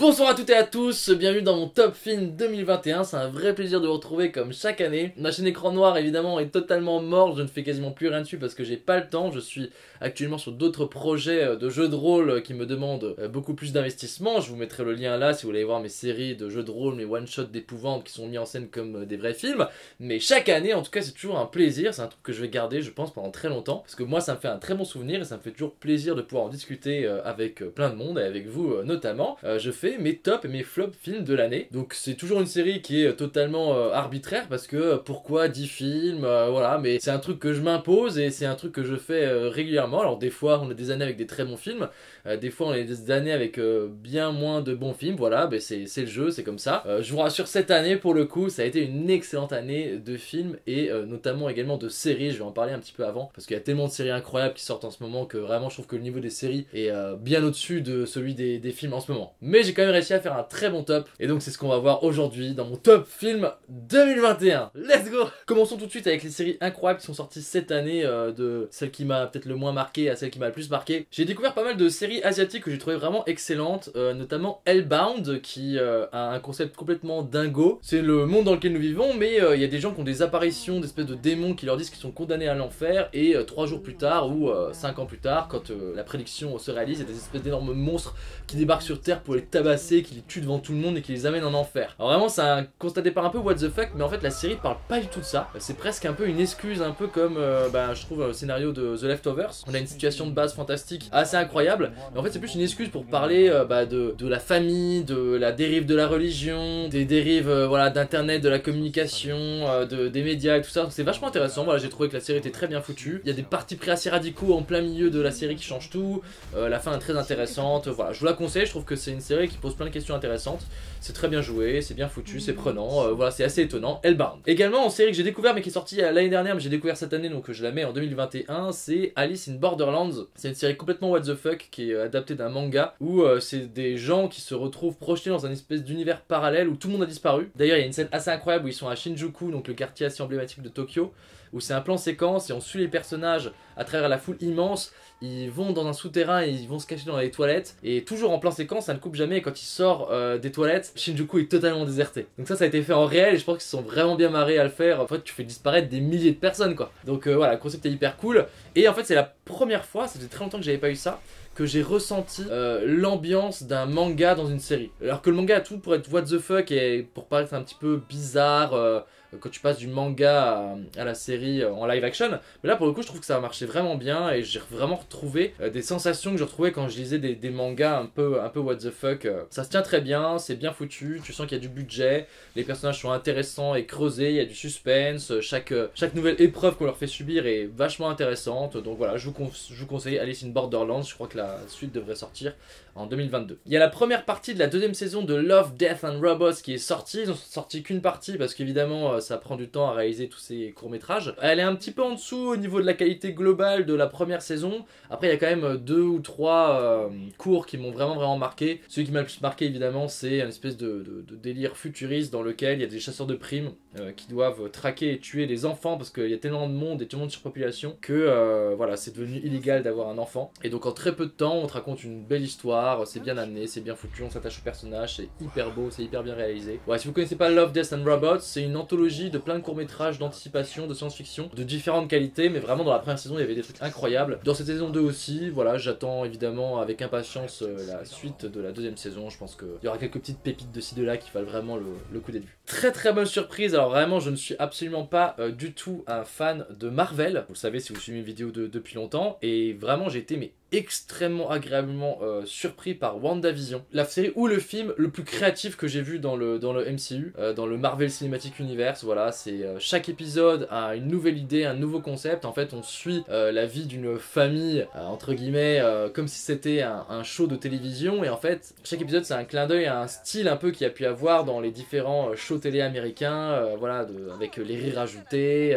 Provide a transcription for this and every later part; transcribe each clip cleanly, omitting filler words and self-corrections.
Bonsoir à toutes et à tous, bienvenue dans mon top film 2021, c'est un vrai plaisir de vous retrouver comme chaque année. Ma chaîne écran noir évidemment est totalement morte, je ne fais quasiment plus rien dessus parce que j'ai pas le temps, je suis actuellement sur d'autres projets de jeux de rôle qui me demandent beaucoup plus d'investissement. Je vous mettrai le lien là si vous voulez voir mes séries de jeux de rôle, mes one-shots d'épouvante qui sont mis en scène comme des vrais films. Mais chaque année en tout cas c'est toujours un plaisir, c'est un truc que je vais garder je pense pendant très longtemps. Parce que moi ça me fait un très bon souvenir et ça me fait toujours plaisir de pouvoir en discuter avec plein de monde et avec vous notamment. Je fais mes tops et mes flops films de l'année. Donc c'est toujours une série qui est totalement arbitraire parce que pourquoi 10 films, voilà, mais c'est un truc que je m'impose et c'est un truc que je fais régulièrement. Alors des fois on a des années avec des très bons films, des fois on a des années avec bien moins de bons films, voilà, ben c'est le jeu, c'est comme ça. Je vous rassure, cette année pour le coup ça a été une excellente année de films et notamment également de séries, je vais en parler un petit peu avant parce qu'il y a tellement de séries incroyables qui sortent en ce moment que vraiment je trouve que le niveau des séries est bien au-dessus de celui des films en ce moment. Mais j'ai quand même réussi à faire un très bon top et donc c'est ce qu'on va voir aujourd'hui dans mon top film 2021. Let's go! Commençons tout de suite avec les séries incroyables qui sont sorties cette année, de celle qui m'a peut-être le moins marqué à celle qui m'a le plus marqué. J'ai découvert pas mal de séries asiatiques que j'ai trouvé vraiment excellentes, notamment Hellbound qui a un concept complètement dingo. C'est le monde dans lequel nous vivons mais il y a des gens qui ont des apparitions d'espèces de démons qui leur disent qu'ils sont condamnés à l'enfer et 3 jours plus tard ou 5 ans plus tard quand la prédiction se réalise, il y a des espèces d'énormes monstres qui débarquent sur Terre pour les tabasser, qui les tuent devant tout le monde et qui les amènent en enfer. Alors vraiment c'est un constat départ un peu what the fuck, mais en fait la série parle pas du tout de ça. C'est presque un peu une excuse, un peu comme je trouve le scénario de The Leftovers. On a une situation de base fantastique assez incroyable, mais en fait c'est plus une excuse pour parler de la famille, de la dérive de la religion, des dérives voilà, d'internet, de la communication, des médias et tout ça. C'est vachement intéressant, voilà, j'ai trouvé que la série était très bien foutue. Il y a des partis pris assez radicaux en plein milieu de la série qui changent tout, la fin est très intéressante, voilà, je vous la conseille, je trouve que c'est une série qui pose plein de questions intéressantes. C'est très bien joué, c'est bien foutu, c'est prenant, voilà, c'est assez étonnant. Hellbound. Également en série que j'ai découvert mais qui est sortie l'année dernière mais j'ai découvert cette année donc je la mets en 2021, c'est Alice in Borderlands. C'est une série complètement what the fuck qui est adaptée d'un manga où c'est des gens qui se retrouvent projetés dans un espèce d'univers parallèle où tout le monde a disparu. D'ailleurs il y a une scène assez incroyable où ils sont à Shinjuku, donc le quartier assez emblématique de Tokyo, où c'est un plan séquence et on suit les personnages à travers la foule immense. Ils vont dans un souterrain et ils vont se cacher dans les toilettes et toujours en plan séquence, ça ne coupe jamais et quand il sort des toilettes, Shinjuku est totalement déserté. Donc ça a été fait en réel et je pense qu'ils se sont vraiment bien marrés à le faire. En fait tu fais disparaître des milliers de personnes quoi. Donc voilà, le concept est hyper cool et en fait c'est la première fois, ça faisait très longtemps que j'avais pas eu ça, que j'ai ressenti l'ambiance d'un manga dans une série. Alors que le manga a tout pour être what the fuck et pour paraître un petit peu bizarre quand tu passes du manga à la série en live action. Mais là pour le coup je trouve que ça a marché vraiment bien et j'ai vraiment retrouvé des sensations que je retrouvais quand je lisais des mangas un peu what the fuck. Ça se tient très bien, c'est bien foutu, tu sens qu'il y a du budget, les personnages sont intéressants et creusés, il y a du suspense, chaque nouvelle épreuve qu'on leur fait subir est vachement intéressante. Donc voilà, je vous conseille Alice in Borderlands, je crois que la suite devrait sortir en 2022. Il y a la première partie de la deuxième saison de Love, Death and Robots qui est sortie. Ils ont sorti qu'une partie parce qu'évidemment ça prend du temps à réaliser tous ces courts-métrages. Elle est un petit peu en dessous au niveau de la qualité globale de la première saison. Après il y a quand même 2 ou 3 cours qui m'ont vraiment marqué. Celui qui m'a le plus marqué évidemment c'est une espèce de délire futuriste dans lequel il y a des chasseurs de primes qui doivent traquer et tuer les enfants parce qu'il y a tellement de monde et tellement de surpopulation que voilà, c'est devenu illégal d'avoir un enfant. Et donc en très peu de temps on te raconte une belle histoire. C'est bien amené, c'est bien foutu, on s'attache au personnage, c'est hyper beau, c'est hyper bien réalisé. Ouais, si vous connaissez pas Love, Death and Robots, c'est une anthologie de plein de courts-métrages d'anticipation, de science-fiction, de différentes qualités, mais vraiment dans la première saison il y avait des trucs incroyables. Dans cette saison 2 aussi, voilà, j'attends évidemment avec impatience la suite de la deuxième saison. Je pense qu'il y aura quelques petites pépites de ci de là qui valent vraiment le coup d'être vu. Très bonne surprise, alors vraiment je ne suis absolument pas du tout un fan de Marvel, vous le savez si vous suivez mes vidéos depuis longtemps, et vraiment j'ai été extrêmement agréablement surpris par WandaVision, la série ou le film le plus créatif que j'ai vu dans le MCU, dans le Marvel Cinematic Universe. Voilà, c'est chaque épisode a une nouvelle idée, un nouveau concept. En fait on suit la vie d'une famille entre guillemets comme si c'était un show de télévision et en fait chaque épisode c'est un clin d'œil à un style un peu qu'il y a pu avoir dans les différents shows télé américains, voilà, avec les rires ajoutés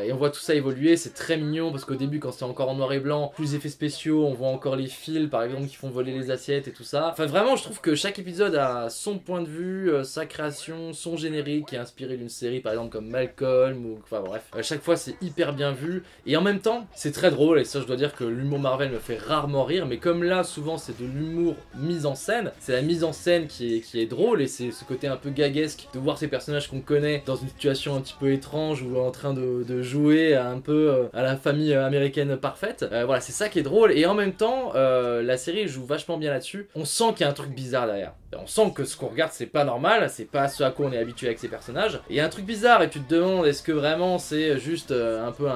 et on voit tout ça évoluer. C'est très mignon parce qu'au début quand c'était encore en noir et blanc, plus effets spéciaux, on voit encore les fils par exemple qui font voler les assiettes et tout ça. Enfin vraiment je trouve que chaque épisode a son point de vue, sa création, son générique qui est inspiré d'une série par exemple comme Malcolm ou enfin bref. Chaque fois c'est hyper bien vu et en même temps c'est très drôle et ça je dois dire que l'humour Marvel me fait rarement rire mais comme là souvent c'est de l'humour mise en scène, c'est la mise en scène qui est drôle et c'est ce côté un peu gaguesque de voir ces personnages qu'on connaît dans une situation un petit peu étrange ou en train de jouer un peu à la famille américaine parfaite. Voilà, c'est ça qui est drôle et en même temps la série joue vachement bien là-dessus. On sent qu'il y a un truc bizarre derrière. On sent que ce qu'on regarde c'est pas normal, c'est pas ce à quoi on est habitué avec ces personnages. Et il y a un truc bizarre et tu te demandes est-ce que vraiment c'est juste un peu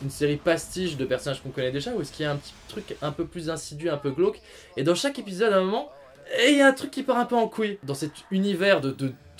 une série pastiche de personnages qu'on connaît déjà ou est-ce qu'il y a un petit truc un peu plus insidieux, un peu glauque. Et dans chaque épisode à un moment, il y a un truc qui part un peu en couille. Dans cet univers de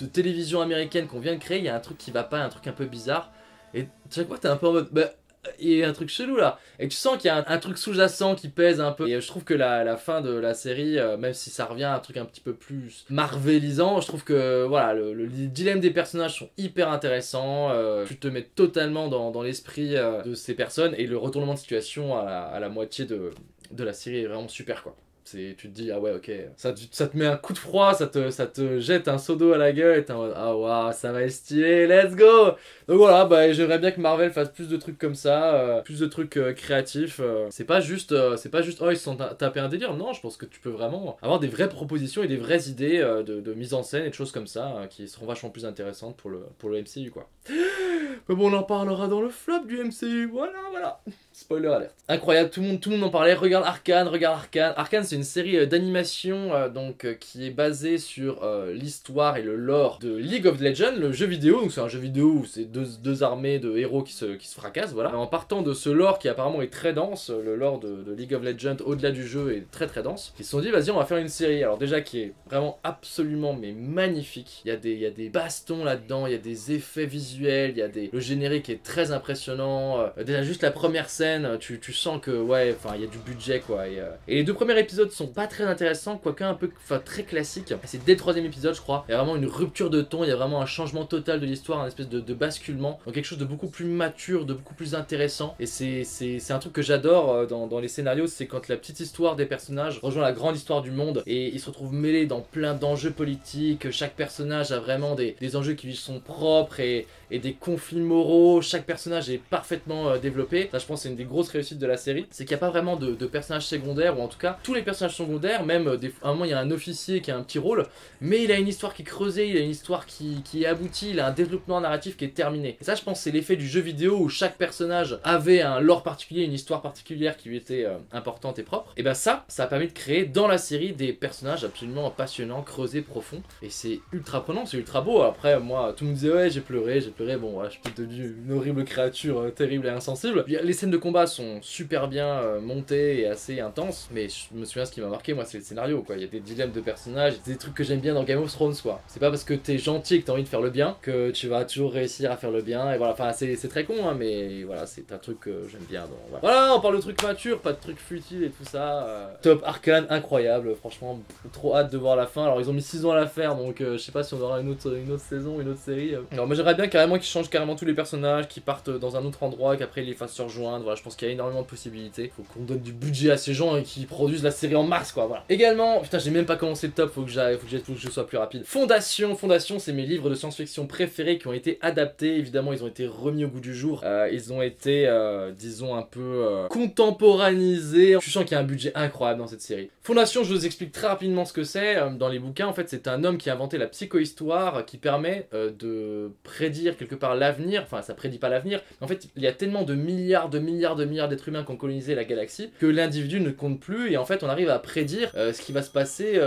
télévision américaine qu'on vient de créer, il y a un truc qui va pas, un truc un peu bizarre. Et chaque fois t'es un peu en mode bah, il y a un truc chelou là. Et tu sens qu'il y a un truc sous-jacent qui pèse un peu. Et je trouve que la fin de la série, même si ça revient à un truc un petit peu plus marvelisant, je trouve que voilà, le dilemme des personnages sont hyper intéressants. Tu te mets totalement dans l'esprit de ces personnes. Et le retournement de situation à la moitié de la série est vraiment super quoi. Tu te dis, ah ouais, ok, ça te met un coup de froid, ça te jette un seau d'eau à la gueule, et t'es en mode, ah waouh, ça va être stylé, let's go! Donc voilà, bah, j'aimerais bien que Marvel fasse plus de trucs comme ça, plus de trucs créatifs. C'est pas juste, oh, ils se sont tapés un délire. Non, je pense que tu peux vraiment avoir des vraies propositions et des vraies idées de mise en scène et de choses comme ça, qui seront vachement plus intéressantes pour le MCU, quoi. Mais bon, on en parlera dans le flop du MCU, voilà. Spoiler alert. Incroyable, tout le monde en parlait. Regarde Arcane. Arcane, c'est une série d'animation qui est basée sur l'histoire et le lore de League of Legends, le jeu vidéo. Donc c'est un jeu vidéo où c'est deux armées de héros qui se fracassent, voilà. En partant de ce lore qui apparemment est très dense, le lore de League of Legends au-delà du jeu est très très dense, ils se sont dit vas-y on va faire une série. Alors déjà qui est vraiment absolument mais magnifique. Il y a des bastons là-dedans, il y a des effets visuels, le générique est très impressionnant. Déjà juste la première scène, tu sens que ouais, enfin il y a du budget quoi. Et les deux premiers épisodes sont pas très intéressants, quoique un peu, enfin très classiques. C'est dès le troisième épisode je crois. Il y a vraiment une rupture de ton, il y a vraiment un changement total de l'histoire, un espèce de basculement dans quelque chose de beaucoup plus mature, de beaucoup plus intéressant. Et c'est un truc que j'adore dans les scénarios, c'est quand la petite histoire des personnages rejoint la grande histoire du monde et ils se retrouvent mêlés dans plein d'enjeux politiques. Chaque personnage a vraiment des enjeux qui lui sont propres et des conflits moraux. Chaque personnage est parfaitement développé. Ça je pense c'est une des grosses réussites de la série, c'est qu'il n'y a pas vraiment de personnages secondaires, ou en tout cas tous les personnages secondaires, même à un moment il y a un officier qui a un petit rôle, mais il a une histoire qui est creusée, il a une histoire qui est aboutie, il a un développement narratif qui est terminé. Et ça je pense c'est l'effet du jeu vidéo où chaque personnage avait un lore particulier, une histoire particulière qui lui était importante et propre. Et ben ça a permis de créer dans la série des personnages absolument passionnants, creusés, profonds, et c'est ultra prenant, c'est ultra beau. Après moi tout le monde disait ouais j'ai pleuré, bon voilà, je suis peut-être devenu une horrible créature terrible et insensible. Les scènes de combat sont super bien montées et assez intenses, mais je me souviens ce qui m'a marqué moi c'est le scénario quoi. Il y a des dilemmes de personnages, des trucs que j'aime bien dans Game of Thrones quoi. C'est pas parce que t'es gentil et que t'as envie de faire le bien que tu vas toujours réussir à faire le bien, et voilà, enfin c'est très con hein, mais voilà, c'est un truc que j'aime bien. Donc, voilà, on parle de trucs matures, pas de trucs futiles et tout ça. Top, Arcane, incroyable, franchement trop hâte de voir la fin. Alors ils ont mis 6 ans à la faire, donc je sais pas si on aura une autre saison, une autre série. Alors moi j'aimerais bien carrément qu'ils changent carrément tous les personnages, qu'ils partent dans un autre endroit, qu'après ils les fassent se rejoindre. Voilà, je pense qu'il y a énormément de possibilités. Faut qu'on donne du budget à ces gens et qu'ils produisent la série en mars quoi, voilà. Également, putain j'ai même pas commencé le top, faut que je sois plus rapide. Fondation, c'est mes livres de science-fiction préférés qui ont été adaptés, évidemment ils ont été remis au goût du jour, ils ont été disons un peu contemporanisés. Je sens qu'il y a un budget incroyable dans cette série. Fondation, je vous explique très rapidement ce que c'est. Dans les bouquins en fait c'est un homme qui a inventé la psychohistoire qui permet de prédire quelque part l'avenir, enfin ça prédit pas l'avenir, en fait il y a tellement de milliards d'êtres humains qui ont colonisé la galaxie que l'individu ne compte plus et en fait on arrive à prédire ce qui va se passer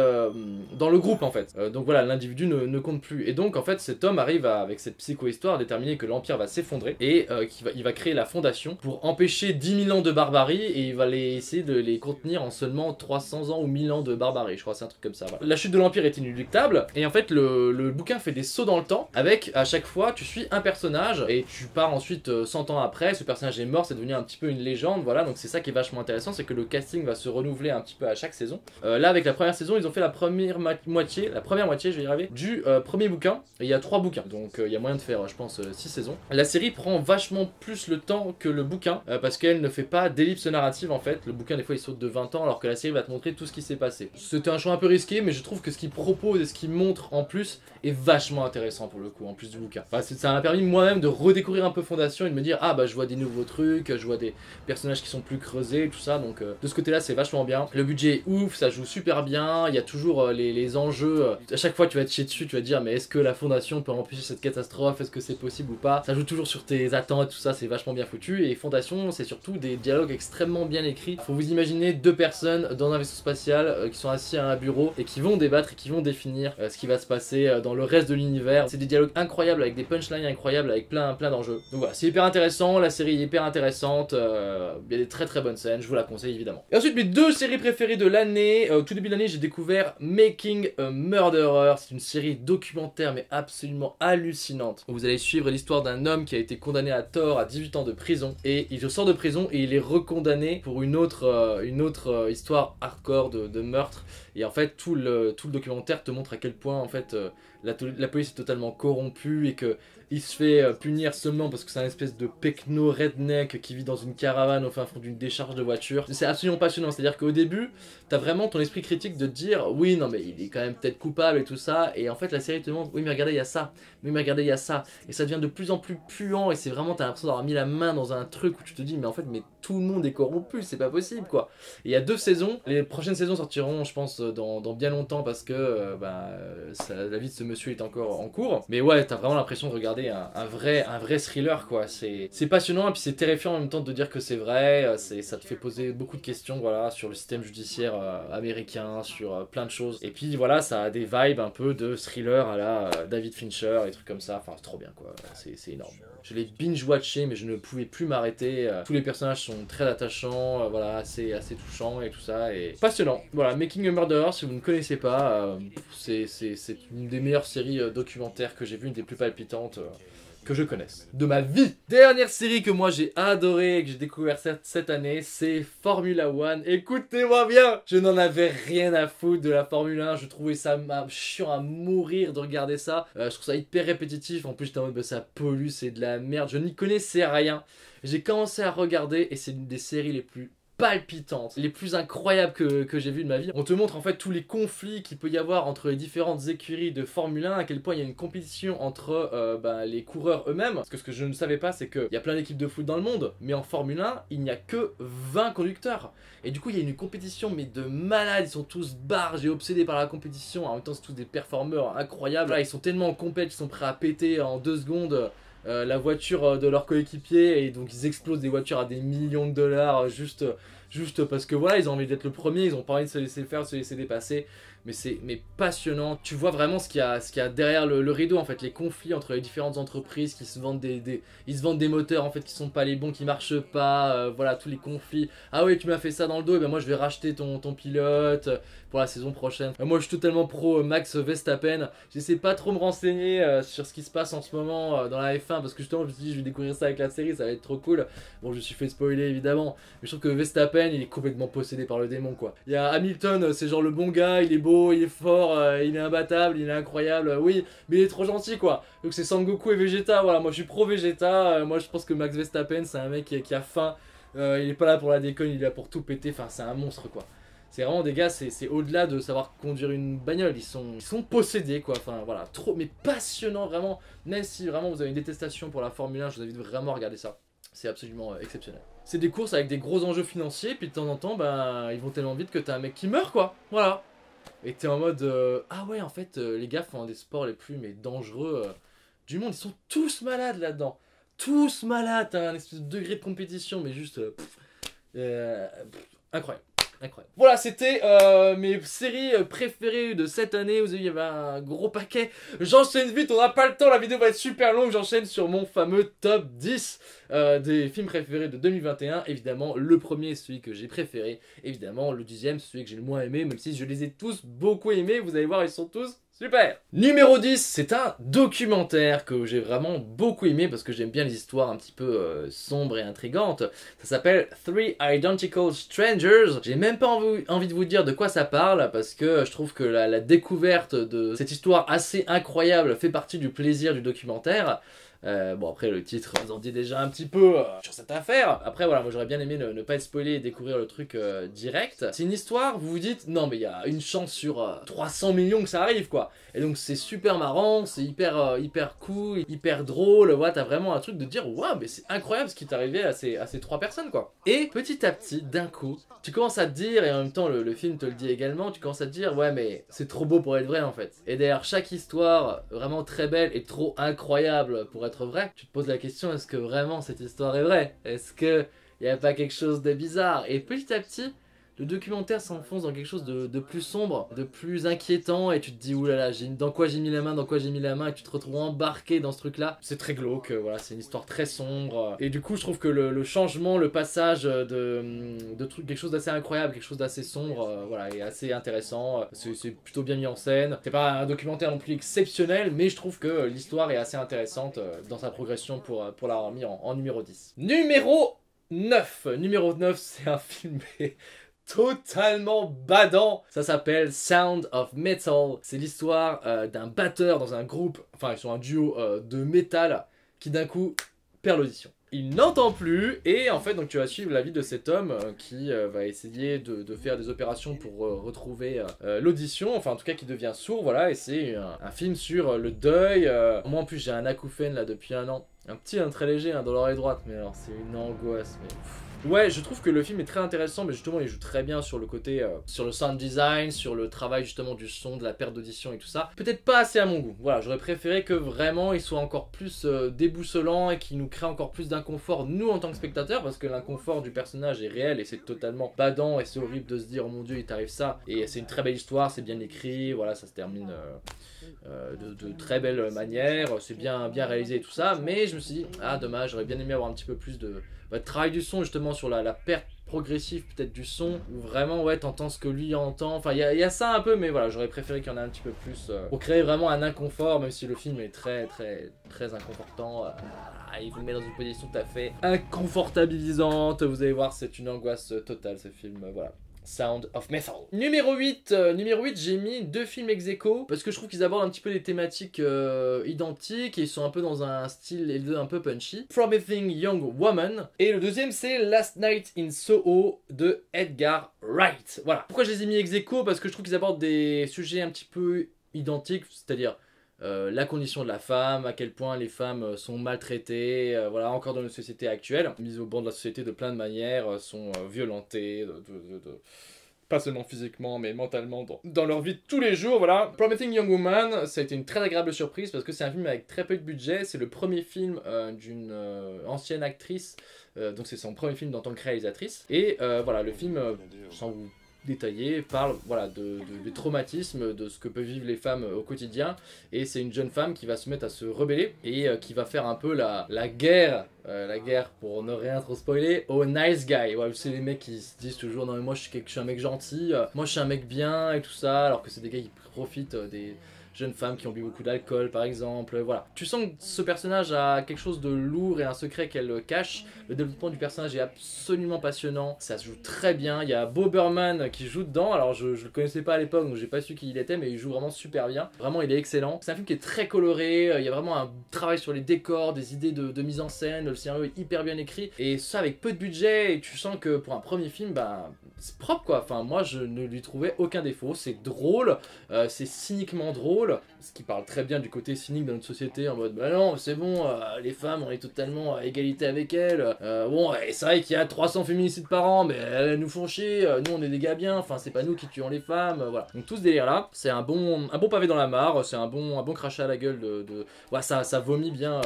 dans le groupe en fait. Donc voilà, l'individu ne compte plus et donc en fait cet homme arrive avec cette psychohistoire à déterminer que l'Empire va s'effondrer et il va créer la Fondation pour empêcher 10 000 ans de barbarie et il va essayer de les contenir en seulement 300 ans ou 1000 ans de barbarie, je crois c'est un truc comme ça. Voilà. La chute de l'Empire est inéluctable et en fait le bouquin fait des sauts dans le temps avec à chaque fois tu suis un personnage et tu pars ensuite 100 ans après, ce personnage est mort, c'est devenu un petit peu une légende, voilà, donc c'est ça qui est vachement intéressant, c'est que le casting va se renouveler un petit peu à chaque saison. Là avec la première saison, ils ont fait la première moitié, je vais y arriver, du premier bouquin, et il y a 3 bouquins, donc il y a moyen de faire, je pense, 6 saisons. La série prend vachement plus le temps que le bouquin, parce qu'elle ne fait pas d'ellipse narrative en fait, le bouquin des fois il saute de 20 ans, alors que la série va te montrer tout ce qui s'est passé. C'était un choix un peu risqué, mais je trouve que ce qu'il propose et ce qu'il montre en plus est vachement intéressant pour le coup, en plus du bouquin. Enfin, ça m'a permis moi-même de redécouvrir un peu Fondation et de me dire, ah bah je vois des nouveaux trucs, je vois des personnages qui sont plus creusés, tout ça, donc de ce côté-là c'est vachement bien. Le budget est ouf, ça joue super bien, il y a toujours les enjeux, à chaque fois tu vas te chier dessus, tu vas te dire, mais est-ce que la Fondation peut empêcher cette catastrophe, est-ce que c'est possible ou pas? Ça joue toujours sur tes attentes, tout ça, c'est vachement bien foutu, et Fondation, c'est surtout des dialogues extrêmement bien écrits. Faut vous imaginer 2 personnes dans un vaisseau spatial qui sont assis à un bureau et qui vont débattre et qui vont définir ce qui va se passer dans le reste de l'univers. C'est des dialogues incroyables avec des punchlines incroyables avec plein d'enjeux. Donc voilà, c'est hyper intéressant, la série est hyper intéressante, il y a des très bonnes scènes, je vous la conseille évidemment. Et ensuite mes 2 séries préférées de l'année, au tout début de l'année j'ai découvert Making a Murderer, c'est une série documentaire mais absolument hallucinante. Vous allez suivre l'histoire d'un homme qui a été condamné à tort à 18 ans de prison et il sort de prison et il est recondamné pour une autre histoire hardcore de meurtre. Et en fait tout le documentaire te montre à quel point en fait la police est totalement corrompue et que il se fait punir seulement parce que c'est un espèce de pecno redneck qui vit dans une caravane au fin fond d'une décharge de voiture. C'est absolument passionnant, c'est-à-dire qu'au début, t'as vraiment ton esprit critique de te dire oui non mais il est quand même peut-être coupable et tout ça, et en fait la série te montre oui mais regardez il y a ça, oui mais regardez il y a ça, et ça devient de plus en plus puant et c'est vraiment, t'as l'impression d'avoir mis la main dans un truc où tu te dis mais en fait mais tout le monde est corrompu, c'est pas possible quoi. Et il y a 2 saisons, les prochaines saisons sortiront je pense dans bien longtemps parce que la vie de ce monsieur est encore en cours, mais ouais t'as vraiment l'impression de regarder un vrai thriller quoi, c'est passionnant et puis c'est terrifiant en même temps de dire que c'est vrai, ça te fait poser beaucoup de questions voilà, sur le système judiciaire américain, sur plein de choses, et puis voilà ça a des vibes un peu de thriller à la David Fincher et trucs comme ça, enfin c'est trop bien quoi, c'est énorme. Je l'ai binge-watché mais je ne pouvais plus m'arrêter, tous les personnages sont très attachants, voilà, assez touchants et tout ça, et passionnant. Voilà, Making a Murderer, si vous ne connaissez pas, c'est une des meilleures séries documentaires que j'ai vues, une des plus palpitantes que je connaisse de ma vie. Dernière série que moi j'ai adoré et que j'ai découvert cette année, c'est Formula One. Écoutez-moi bien, je n'en avais rien à foutre de la Formule 1, je trouvais ça chiant à mourir de regarder ça, je trouve ça hyper répétitif, en plus j'étais en mode bah, ça pollue, c'est de la merde, je n'y connaissais rien. J'ai commencé à regarder et c'est une des séries les plus palpitantes, les plus incroyables que j'ai vues de ma vie. On te montre en fait tous les conflits qu'il peut y avoir entre les différentes écuries de Formule 1, à quel point il y a une compétition entre les coureurs eux-mêmes. Parce que ce que je ne savais pas, c'est qu'il y a plein d'équipes de foot dans le monde, mais en Formule 1, il n'y a que 20 conducteurs. Et du coup, il y a une compétition, mais de malades, ils sont tous barges et obsédés par la compétition. En même temps, c'est tous des performeurs incroyables. Là, ils sont tellement en compète, ils sont prêts à péter en 2 secondes la voiture de leur coéquipier, et donc ils explosent des voitures à des millions de dollars juste parce que voilà, ils ont envie d'être le premier, ils ont pas envie de se laisser faire, de se laisser dépasser. Mais c'est passionnant, tu vois vraiment ce qu'il y a derrière le rideau en fait, les conflits entre les différentes entreprises qui se vendent ils se vendent des moteurs en fait qui sont pas les bons, qui marchent pas, voilà tous les conflits. Ah oui tu m'as fait ça dans le dos, et ben moi je vais racheter ton pilote pour la saison prochaine. Moi je suis totalement pro Max Verstappen, j'essaie pas trop me renseigner sur ce qui se passe en ce moment dans la F1 parce que justement je me suis dit je vais découvrir ça avec la série, ça va être trop cool. Bon je me suis fait spoiler évidemment, mais je trouve que Verstappen il est complètement possédé par le démon quoi. Il y a Hamilton, c'est genre le bon gars, il est beau, il est fort, il est imbattable, il est incroyable, oui, mais il est trop gentil quoi. Donc c'est Sangoku et Vegeta, voilà, moi je suis pro Vegeta, moi je pense que Max Verstappen c'est un mec qui a faim, il est pas là pour la déconne, il est là pour tout péter, enfin c'est un monstre quoi. C'est vraiment des gars, c'est au-delà de savoir conduire une bagnole, ils sont possédés quoi, enfin voilà, trop, mais passionnant vraiment, même si vraiment vous avez une détestation pour la Formule 1, je vous invite vraiment à regarder ça. C'est absolument exceptionnel. C'est des courses avec des gros enjeux financiers, puis de temps en temps, bah, ils vont tellement vite que t'as un mec qui meurt quoi, voilà. Et t'es en mode ah ouais en fait les gars font un des sports les plus dangereux du monde, ils sont tous malades là-dedans, tous malades, t'as un espèce de degré de compétition mais juste incroyable. Incroyable. Voilà, c'était mes séries préférées de cette année. Vous avez vu, il y avait un gros paquet. J'enchaîne vite, on n'a pas le temps, la vidéo va être super longue. J'enchaîne sur mon fameux top 10 des films préférés de 2021. Évidemment, le premier, celui que j'ai préféré. Évidemment, le deuxième, celui que j'ai le moins aimé, même si je les ai tous beaucoup aimés. Vous allez voir, ils sont tous Super. Numéro 10, c'est un documentaire que j'ai vraiment beaucoup aimé parce que j'aime bien les histoires un petit peu sombres et intrigantes. Ça s'appelle Three Identical Strangers. J'ai même pas envie de vous dire de quoi ça parle parce que je trouve que la découverte de cette histoire assez incroyable fait partie du plaisir du documentaire. Bon après le titre vous en dit déjà un petit peu sur cette affaire. Après voilà, moi j'aurais bien aimé ne pas être spoilé et découvrir le truc direct. C'est une histoire, vous vous dites non mais il y a une chance sur 300 millions que ça arrive quoi. Et donc c'est super marrant, c'est hyper cool, hyper drôle, voilà, t'as vraiment un truc de dire waouh mais c'est incroyable ce qui t'est arrivé à ces trois personnes quoi. Et petit à petit, d'un coup, tu commences à te dire, et en même temps le film te le dit également, tu commences à te dire ouais mais c'est trop beau pour être vrai en fait. Et derrière chaque histoire vraiment très belle et trop incroyable pour être vrai, tu te poses la question est-ce que vraiment cette histoire est vraie? Est-ce que y a pas quelque chose de bizarre? Et petit à petit, le documentaire s'enfonce dans quelque chose de plus sombre, de plus inquiétant, et tu te dis oulala, dans quoi j'ai mis la main, et tu te retrouves embarqué dans ce truc-là. C'est très glauque, voilà, c'est une histoire très sombre. Et du coup, je trouve que le changement, le passage de trucs, quelque chose d'assez incroyable, quelque chose d'assez sombre, voilà, est assez intéressant. C'est plutôt bien mis en scène. C'est pas un documentaire non plus exceptionnel, mais je trouve que l'histoire est assez intéressante dans sa progression pour l'avoir mis en numéro 10. Numéro 9. Numéro 9, c'est un film totalement badant. Ça s'appelle Sound of Metal. C'est l'histoire d'un batteur dans un groupe, enfin ils sont un duo de métal qui d'un coup perd l'audition. Il n'entend plus et en fait donc tu vas suivre la vie de cet homme qui va essayer de faire des opérations pour retrouver l'audition, enfin en tout cas qui devient sourd, voilà, et c'est un film sur le deuil. Moi en plus j'ai un acouphène là depuis un an, un petit, un très léger dans l'oreille droite, mais alors c'est une angoisse, mais... Ouais, je trouve que le film est très intéressant, mais justement il joue très bien sur le côté, sur le sound design, sur le travail justement du son, de la perte d'audition et tout ça. Peut-être pas assez à mon goût, voilà, j'aurais préféré que vraiment il soit encore plus déboussolant et qu'il nous crée encore plus d'inconfort, nous en tant que spectateurs, parce que l'inconfort du personnage est réel et c'est totalement badant et c'est horrible de se dire oh mon dieu il t'arrive ça, et c'est une très belle histoire, c'est bien écrit, voilà, ça se termine de très belle manière, c'est bien réalisé et tout ça, mais je me suis dit ah dommage, j'aurais bien aimé avoir un petit peu plus de travail du son justement sur la perte progressive peut-être du son, où vraiment ouais t'entends ce que lui entend, enfin il y a ça un peu, mais voilà j'aurais préféré qu'il y en ait un petit peu plus pour créer vraiment un inconfort, même si le film est très inconfortant, il vous met dans une position tout à fait inconfortabilisante, vous allez voir c'est une angoisse totale ce film, voilà. Sound of Metal. Numéro 8, j'ai mis deux films ex-aequo parce que je trouve qu'ils abordent un petit peu des thématiques identiques et ils sont un peu dans un style les deux un peu punchy. Promising Young Woman. Et le deuxième c'est Last Night in Soho de Edgar Wright. Voilà. Pourquoi je les ai mis ex-aequo? Parce que je trouve qu'ils abordent des sujets un petit peu identiques, c'est-à-dire la condition de la femme, à quel point les femmes sont maltraitées, voilà, encore dans notre société actuelle, mises au banc de la société de plein de manières, sont violentées, pas seulement physiquement mais mentalement dans leur vie de tous les jours, voilà. Promising Young Woman, ça a été une très agréable surprise parce que c'est un film avec très peu de budget, c'est le premier film d'une ancienne actrice, donc c'est son premier film en tant que réalisatrice, et voilà, le film, sans vous détaillé, parle voilà, des traumatismes, de ce que peuvent vivre les femmes au quotidien, et c'est une jeune femme qui va se mettre à se rebeller et qui va faire un peu la guerre pour ne rien trop spoiler, au nice guy. Ouais, c'est les mecs qui se disent toujours non mais moi je suis un mec gentil, moi je suis un mec bien et tout ça, alors que c'est des gars qui profitent des jeunes femmes qui ont bu beaucoup d'alcool par exemple, voilà. Tu sens que ce personnage a quelque chose de lourd et un secret qu'elle cache. Le développement du personnage est absolument passionnant, ça se joue très bien. Il y a Bo Burnham qui joue dedans, alors je le connaissais pas à l'époque donc j'ai pas su qui il était, mais il joue vraiment super bien, vraiment il est excellent. C'est un film qui est très coloré, il y a vraiment un travail sur les décors, des idées de mise en scène, le scénario est hyper bien écrit, et ça avec peu de budget, et tu sens que pour un premier film, bah c'est propre quoi, enfin moi je ne lui trouvais aucun défaut, c'est drôle, c'est cyniquement drôle, ce qui parle très bien du côté cynique de notre société, en mode bah non c'est bon, les femmes on est totalement à égalité avec elles, bon c'est vrai qu'il y a 300 féminicides par an, mais elles nous font chier, nous on est des gars bien, enfin c'est pas nous qui tuons les femmes, voilà. Donc tout ce délire là, c'est un bon pavé dans la mare, c'est un bon crachat à la gueule ouais, ça vomit bien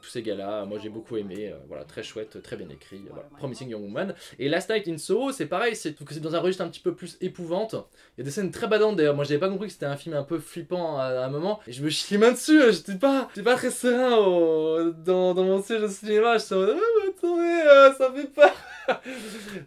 tous ces gars là, moi j'ai beaucoup aimé, voilà, très chouette, très bien écrit, voilà. Promising Young Woman. Et Last Night in Soho c'est pareil, c'est dans un registre un petit peu plus épouvante, il y a des scènes très badantes d'ailleurs, moi j'avais pas compris que c'était un film un peu flippant à un moment, et je me chie main dessus, j'étais pas très serein dans mon siège de cinéma, j'étais en mode oh, mais attendez, ça fait pas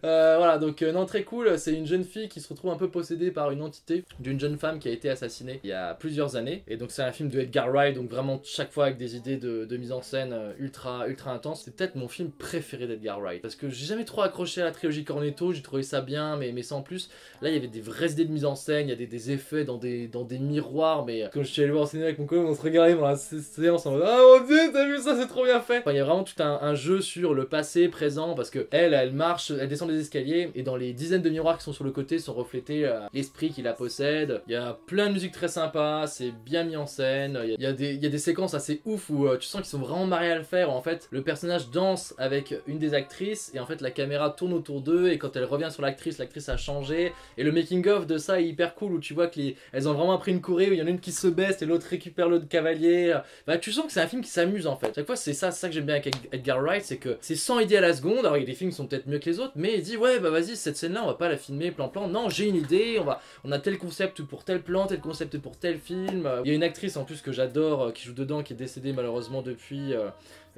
Voilà, donc non, très cool. C'est une jeune fille qui se retrouve un peu possédée par une entité d'une jeune femme qui a été assassinée il y a plusieurs années. Et donc c'est un film de Edgar Wright, donc vraiment chaque fois avec des idées de mise en scène ultra intense. C'est peut-être mon film préféré d'Edgar Wright, parce que j'ai jamais trop accroché à la trilogie Cornetto, j'ai trouvé ça bien, mais sans plus. Là il y avait des vraies idées de mise en scène, il y a des effets dans des miroirs, mais quand je suis allé voir au cinéma avec mon copain, on se regardait dans la séance en mode ah mon dieu, t'as vu ça, c'est trop bien fait. Enfin, il y a vraiment tout un jeu sur le passé, présent, parce que elle marche, elle descend des escaliers, et dans les dizaines de miroirs qui sont sur le côté sont reflétés l'esprit qui la possède. Il y a plein de musique très sympa, c'est bien mis en scène, il y a des séquences assez ouf où tu sens qu'ils sont vraiment mariés à le faire. En fait, le personnage danse avec une des actrices, et en fait la caméra tourne autour d'eux, et quand elle revient sur l'actrice a changé, et le making of de ça est hyper cool, où tu vois qu'elles ont vraiment pris une choré, où il y en a une qui se baisse et l'autre récupère l'autre cavalier. Bah, tu sens que c'est un film qui s'amuse en fait. Chaque fois c'est ça que j'aime bien avec Edgar Wright, c'est que c'est sans idée à la seconde. Alors il y a des films qui sont peut-être mieux que les autres, mais il dit ouais bah vas-y, cette scène là on va pas la filmer plan, non, j'ai une idée, on a tel concept pour tel plan, tel concept pour tel film. Il y a une actrice en plus que j'adore qui joue dedans, qui est décédée malheureusement depuis.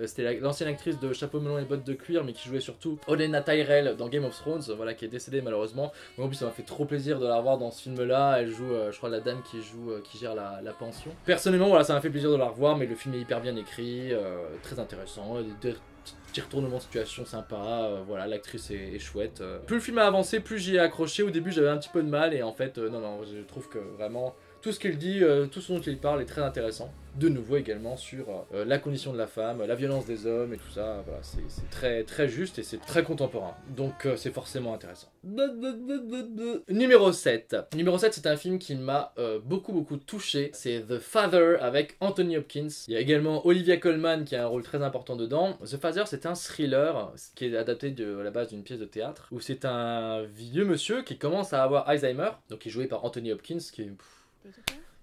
C'était l'ancienne actrice de Chapeau melon et bottes de cuir, mais qui jouait surtout Olenna Tyrell dans Game of Thrones, voilà, qui est décédée malheureusement. Mais en plus ça m'a fait trop plaisir de la revoir dans ce film là. Elle joue, je crois, la dame qui gère la pension. Personnellement voilà, ça m'a fait plaisir de la revoir, mais le film est hyper bien écrit, très intéressant, des petits retournements de situation sympa, voilà, l'actrice est chouette. Plus le film a avancé, plus j'y ai accroché. Au début j'avais un petit peu de mal, et en fait non, je trouve que vraiment tout ce qu'il dit, tout ce dont il parle est très intéressant. De nouveau également sur la condition de la femme, la violence des hommes et tout ça. Voilà, c'est très juste et c'est très contemporain. Donc c'est forcément intéressant. Numéro 7. Numéro 7, c'est un film qui m'a beaucoup touché. C'est The Father avec Anthony Hopkins. Il y a également Olivia Colman qui a un rôle très important dedans. The Father, c'est un thriller qui est adapté à la base d'une pièce de théâtre, où c'est un vieux monsieur qui commence à avoir Alzheimer, donc qui est joué par Anthony Hopkins, qui est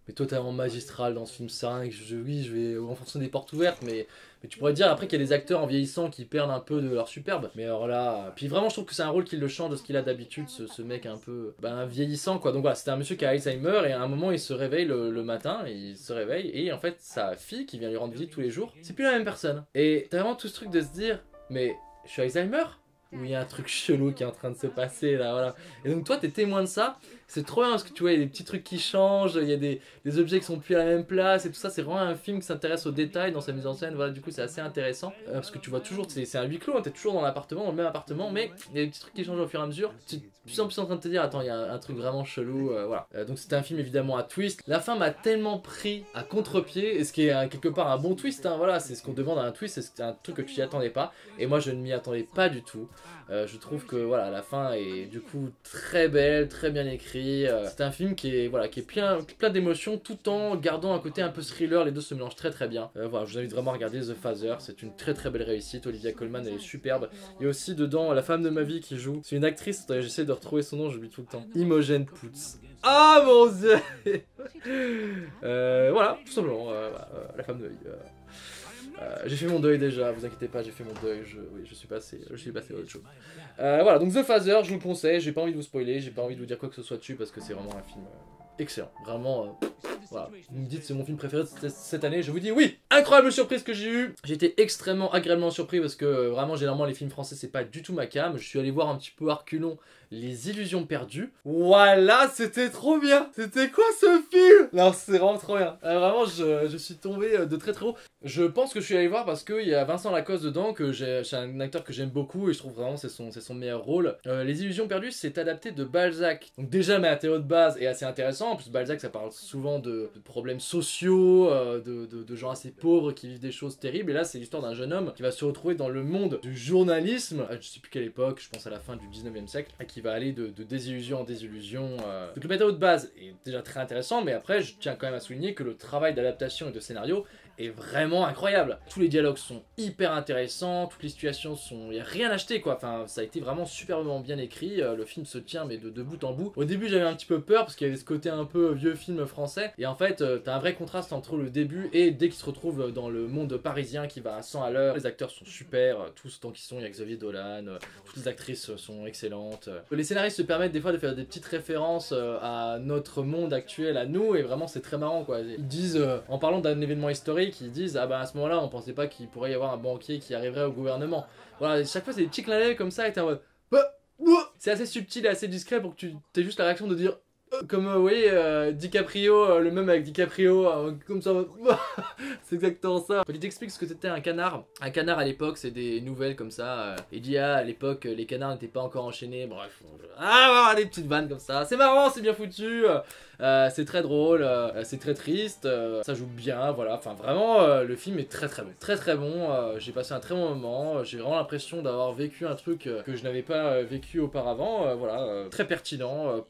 mais totalement magistral dans ce film 5. Oui, je vais renforcer des portes ouvertes, mais tu pourrais dire après qu'il y a des acteurs en vieillissant qui perdent un peu de leur superbe. Mais alors là, puis vraiment je trouve que c'est un rôle qui le change de ce qu'il a d'habitude, ce mec un peu vieillissant quoi. Donc voilà, c'était un monsieur qui a Alzheimer, et à un moment il se réveille le matin, il se réveille, et en fait sa fille qui vient lui rendre visite tous les jours, c'est plus la même personne. Et t'as vraiment tout ce truc de se dire, mais je suis Alzheimer, où il y a un truc chelou qui est en train de se passer là, voilà. Et donc toi t'es témoin de ça, c'est trop bien parce que tu vois il y a des petits trucs qui changent, il y a des objets qui sont plus à la même place et tout ça. C'est vraiment un film qui s'intéresse aux détails dans sa mise en scène, voilà, du coup c'est assez intéressant parce que tu vois toujours, c'est un huis clos, hein, t'es toujours dans l'appartement, dans le même appartement, mais il y a des petits trucs qui changent au fur et à mesure. Tu es plus en plus en train de te dire attends, il y a un truc vraiment chelou, voilà. Donc c'était un film évidemment à twist. La fin m'a tellement pris à contre-pied, et ce qui est quelque part un bon twist, hein, voilà, c'est ce qu'on demande à un twist, c'est un truc que tu t'y attendais pas, et moi je ne m'y attendais pas du tout. Je trouve que voilà, la fin est du coup très belle, très bien écrite. C'est un film qui est plein d'émotions, tout en gardant un côté un peu thriller. Les deux se mélangent très bien. Voilà, je vous invite vraiment à regarder The Father, c'est une très belle réussite. Olivia Colman, elle est superbe. Il y a aussi dedans la femme de ma vie qui joue. C'est une actrice, j'essaie de retrouver son nom, j'oublie tout le temps. Imogen Poots. Ah mon dieu. Voilà, tout simplement, la femme de ma vie. J'ai fait mon deuil déjà, vous inquiétez pas, j'ai fait mon deuil, je suis passé à autre chose. Voilà, donc The Father, je vous le conseille, j'ai pas envie de vous spoiler, j'ai pas envie de vous dire quoi que ce soit dessus parce que c'est vraiment un film excellent, vraiment, voilà. Vous me dites c'est mon film préféré de cette année, je vous dis oui. Incroyable surprise que j'ai eue, j'ai été extrêmement agréablement surpris parce que vraiment généralement les films français c'est pas du tout ma came. Je suis allé voir un petit peu à reculons Les Illusions perdues. Voilà, c'était trop bien. C'était quoi ce film? Non, c'est vraiment trop bien. Vraiment, je suis tombé de très haut. Je pense que je suis allé voir parce qu'il y a Vincent Lacoste dedans, que c'est un acteur que j'aime beaucoup et je trouve vraiment c'est son meilleur rôle. Les Illusions perdues, c'est adapté de Balzac. Donc déjà, ma théorie de base est assez intéressant. En plus, Balzac, ça parle souvent de problèmes sociaux, de gens assez pauvres qui vivent des choses terribles. Et là, c'est l'histoire d'un jeune homme qui va se retrouver dans le monde du journalisme, je sais plus quelle époque, je pense à la fin du 19e siècle, et qui va aller de désillusion en désillusion. Donc le matériau de base est déjà très intéressant, mais après, je tiens quand même à souligner que le travail d'adaptation et de scénario est vraiment incroyable. Tous les dialogues sont hyper intéressants, toutes les situations sont... il n'y a rien acheté quoi, enfin ça a été vraiment superbement bien écrit, le film se tient mais de bout en bout. Au début j'avais un petit peu peur parce qu'il y avait ce côté un peu vieux film français, et en fait t'as un vrai contraste entre le début et dès qu'il se retrouve dans le monde parisien qui va à 100 à l'heure. Les acteurs sont super, tous tant qu'ils sont, il y a Xavier Dolan, toutes les actrices sont excellentes. Les scénaristes se permettent des fois de faire des petites références à notre monde actuel, à nous, et vraiment c'est très marrant quoi. Ils disent, en parlant d'un événement historique, ils disent ah bah à ce moment-là on pensait pas qu'il pourrait y avoir un banquier qui arriverait au gouvernement. Voilà, chaque fois c'est des petits clins d'œil comme ça et t'es en mode C'est assez subtil et assez discret pour que tu aies juste la réaction de dire comme vous voyez DiCaprio, le même avec DiCaprio, comme ça. C'est exactement ça. Il t'explique ce que c'était un canard. Un canard à l'époque, c'est des nouvelles comme ça. Il dit à l'époque, les canards n'étaient pas encore enchaînés. Bref, des petites vannes comme ça. C'est marrant, c'est bien foutu. C'est très drôle, c'est très triste. Ça joue bien, voilà. Enfin, vraiment, le film est très très bon. Très très bon. J'ai passé un très bon moment. J'ai vraiment l'impression d'avoir vécu un truc que je n'avais pas vécu auparavant. Voilà, très pertinent.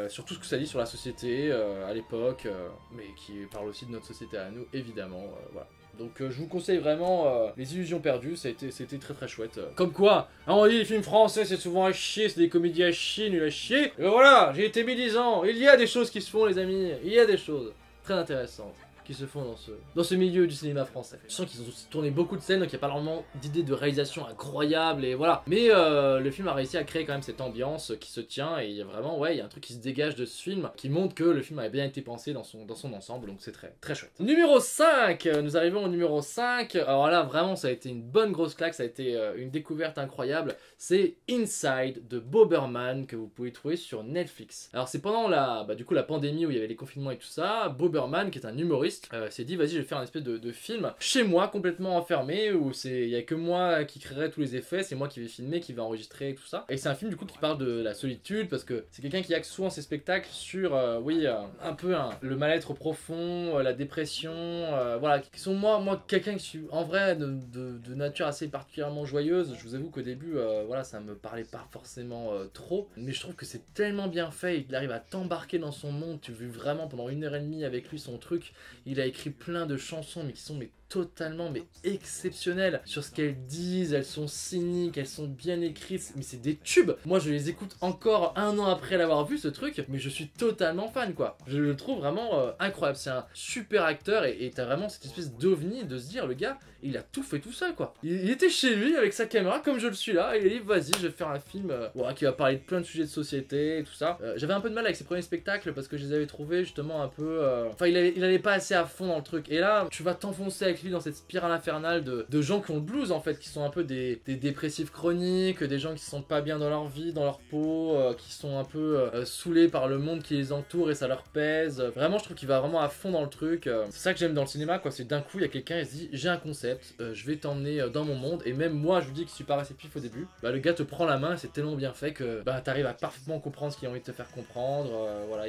Sur tout ce que ça dit sur la société à l'époque, mais qui parle aussi de notre société à nous, évidemment. Voilà. Donc je vous conseille vraiment Les Illusions Perdues, c'était très très chouette. Comme quoi, hein, on dit les films français c'est souvent à chier, c'est des comédies à chier, nul à chier. Et voilà, j'ai été médisant, il y a des choses qui se font les amis, il y a des choses très intéressantes qui se font dans ce milieu du cinéma français. Je sens qu'ils ont aussi tourné beaucoup de scènes, donc il n'y a pas vraiment d'idées de réalisation incroyables, et voilà. Mais le film a réussi à créer quand même cette ambiance qui se tient, et il y a vraiment, ouais, il y a un truc qui se dégage de ce film, qui montre que le film a bien été pensé dans son ensemble, donc c'est très, très chouette. Numéro 5, nous arrivons au numéro 5, alors là, vraiment, ça a été une bonne grosse claque, ça a été une découverte incroyable, c'est Inside de Bo Burnham, que vous pouvez trouver sur Netflix. Alors c'est pendant la pandémie où il y avait les confinements et tout ça, Bo Burnham, qui est un humoriste, s'est dit vas-y je vais faire un espèce de film chez moi complètement enfermé où il y a que moi qui créerai tous les effets, c'est moi qui vais filmer, qui vais enregistrer et tout ça. Et c'est un film du coup qui parle de la solitude parce que c'est quelqu'un qui axe souvent ses spectacles sur un peu le mal-être profond, la dépression, voilà, qui sont moi quelqu'un qui suis en vrai de nature assez particulièrement joyeuse. Je vous avoue qu'au début voilà, ça me parlait pas forcément trop, mais je trouve que c'est tellement bien fait, il arrive à t'embarquer dans son monde, tu vis vraiment pendant 1h30 avec lui son truc. Il a écrit plein de chansons mais qui sont totalement exceptionnelles sur ce qu'elles disent, elles sont cyniques, elles sont bien écrites, mais c'est des tubes. Moi je les écoute encore 1 an après l'avoir vu ce truc, mais je suis totalement fan quoi. Je le trouve vraiment incroyable, c'est un super acteur et t'as vraiment cette espèce d'ovni de se dire le gars il a tout fait tout seul quoi. Il était chez lui avec sa caméra comme je le suis là et il a dit vas-y je vais faire un film qui va parler de plein de sujets de société et tout ça. J'avais un peu de mal avec ses premiers spectacles parce que je les avais trouvés justement un peu... Enfin il allait pas assez à fond dans le truc et là tu vas t'enfoncer avec lui dans cette spirale infernale de gens qui ont le blues en fait, qui sont un peu des dépressifs chroniques, des gens qui se sentent pas bien dans leur vie, dans leur peau, qui sont un peu saoulés par le monde qui les entoure et ça leur pèse. Vraiment je trouve qu'il va vraiment à fond dans le truc. C'est ça que j'aime dans le cinéma quoi, c'est d'un coup il y a quelqu'un qui se dit j'ai un concept, je vais t'emmener dans mon monde et même moi je vous dis que je suis pas réceptif au début, le gars te prend la main et c'est tellement bien fait que t'arrives à parfaitement comprendre ce qu'il a envie de te faire comprendre. Voilà,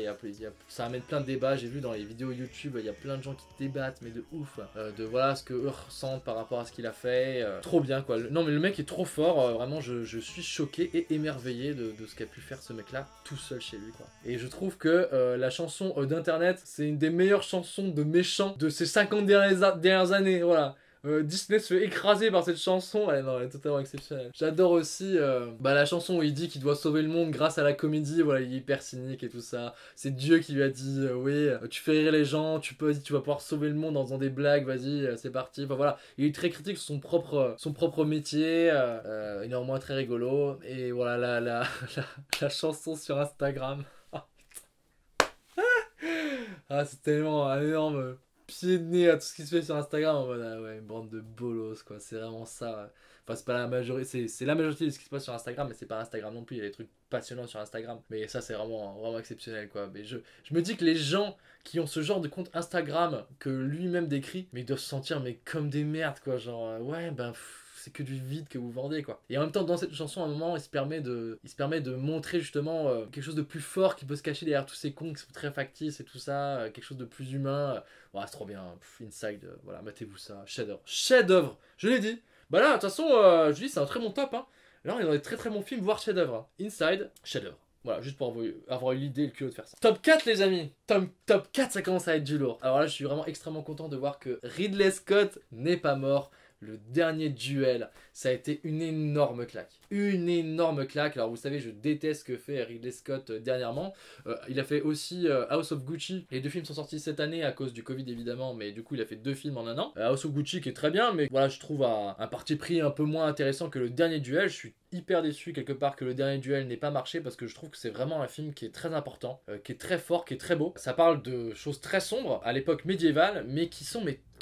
ça amène plein de débats, j'ai vu dans les vidéos YouTube, il y a plein de gens qui débattent mais de ouf, de voilà ce que eux ressentent par rapport à ce qu'il a fait, trop bien quoi. Non mais le mec est trop fort, vraiment je suis choqué et émerveillé de ce qu'a pu faire ce mec là tout seul chez lui quoi. Et je trouve que la chanson d'internet c'est une des meilleures chansons de méchants de ces 50 dernières années, voilà. Disney se fait écraser par cette chanson, elle est totalement exceptionnelle. J'adore aussi la chanson où il dit qu'il doit sauver le monde grâce à la comédie, voilà, il est hyper cynique et tout ça. C'est Dieu qui lui a dit oui, tu fais rire les gens, tu vas pouvoir sauver le monde en faisant des blagues, vas-y, c'est parti. Enfin voilà, il est très critique sur son propre métier, néanmoins très rigolo. Et voilà la chanson sur Instagram. Ah, c'est tellement un énorme pied de nez à tout ce qui se fait sur Instagram en mode ouais, une bande de bolos quoi, c'est vraiment ça. Enfin c'est pas la majorité, c'est la majorité de ce qui se passe sur Instagram, mais c'est pas Instagram non plus, il y a des trucs passionnants sur Instagram, mais ça c'est vraiment exceptionnel quoi. Mais je me dis que les gens qui ont ce genre de compte Instagram que lui-même décrit, mais ils doivent se sentir mais comme des merdes quoi, genre ouais c'est que du vide que vous vendez quoi. Et en même temps dans cette chanson à un moment il se permet de montrer justement quelque chose de plus fort qui peut se cacher derrière tous ces cons qui sont très factices et tout ça, quelque chose de plus humain. Ouais, c'est trop bien, Inside, voilà, matez-vous ça, chef-d'œuvre, je l'ai dit. Bah là de toute façon je dis c'est un très bon top hein. Là on est dans des très très bons films, voire chef-d'œuvre hein. Inside, chef-d'œuvre. Voilà, juste pour avoir eu l'idée et le culot de faire ça. Top 4 les amis, top 4 ça commence à être du lourd. Alors là je suis vraiment extrêmement content de voir que Ridley Scott n'est pas mort. Le dernier duel, ça a été une énorme claque. Une énorme claque. Alors vous savez, je déteste ce que fait Ridley Scott dernièrement. Il a fait aussi House of Gucci. Les 2 films sont sortis cette année à cause du Covid évidemment, mais du coup il a fait 2 films en 1 an. House of Gucci qui est très bien, mais voilà, je trouve un parti pris un peu moins intéressant que le dernier duel. Je suis hyper déçu quelque part que le dernier duel n'ait pas marché parce que je trouve que c'est vraiment un film qui est très important, qui est très fort, qui est très beau. Ça parle de choses très sombres à l'époque médiévale, mais qui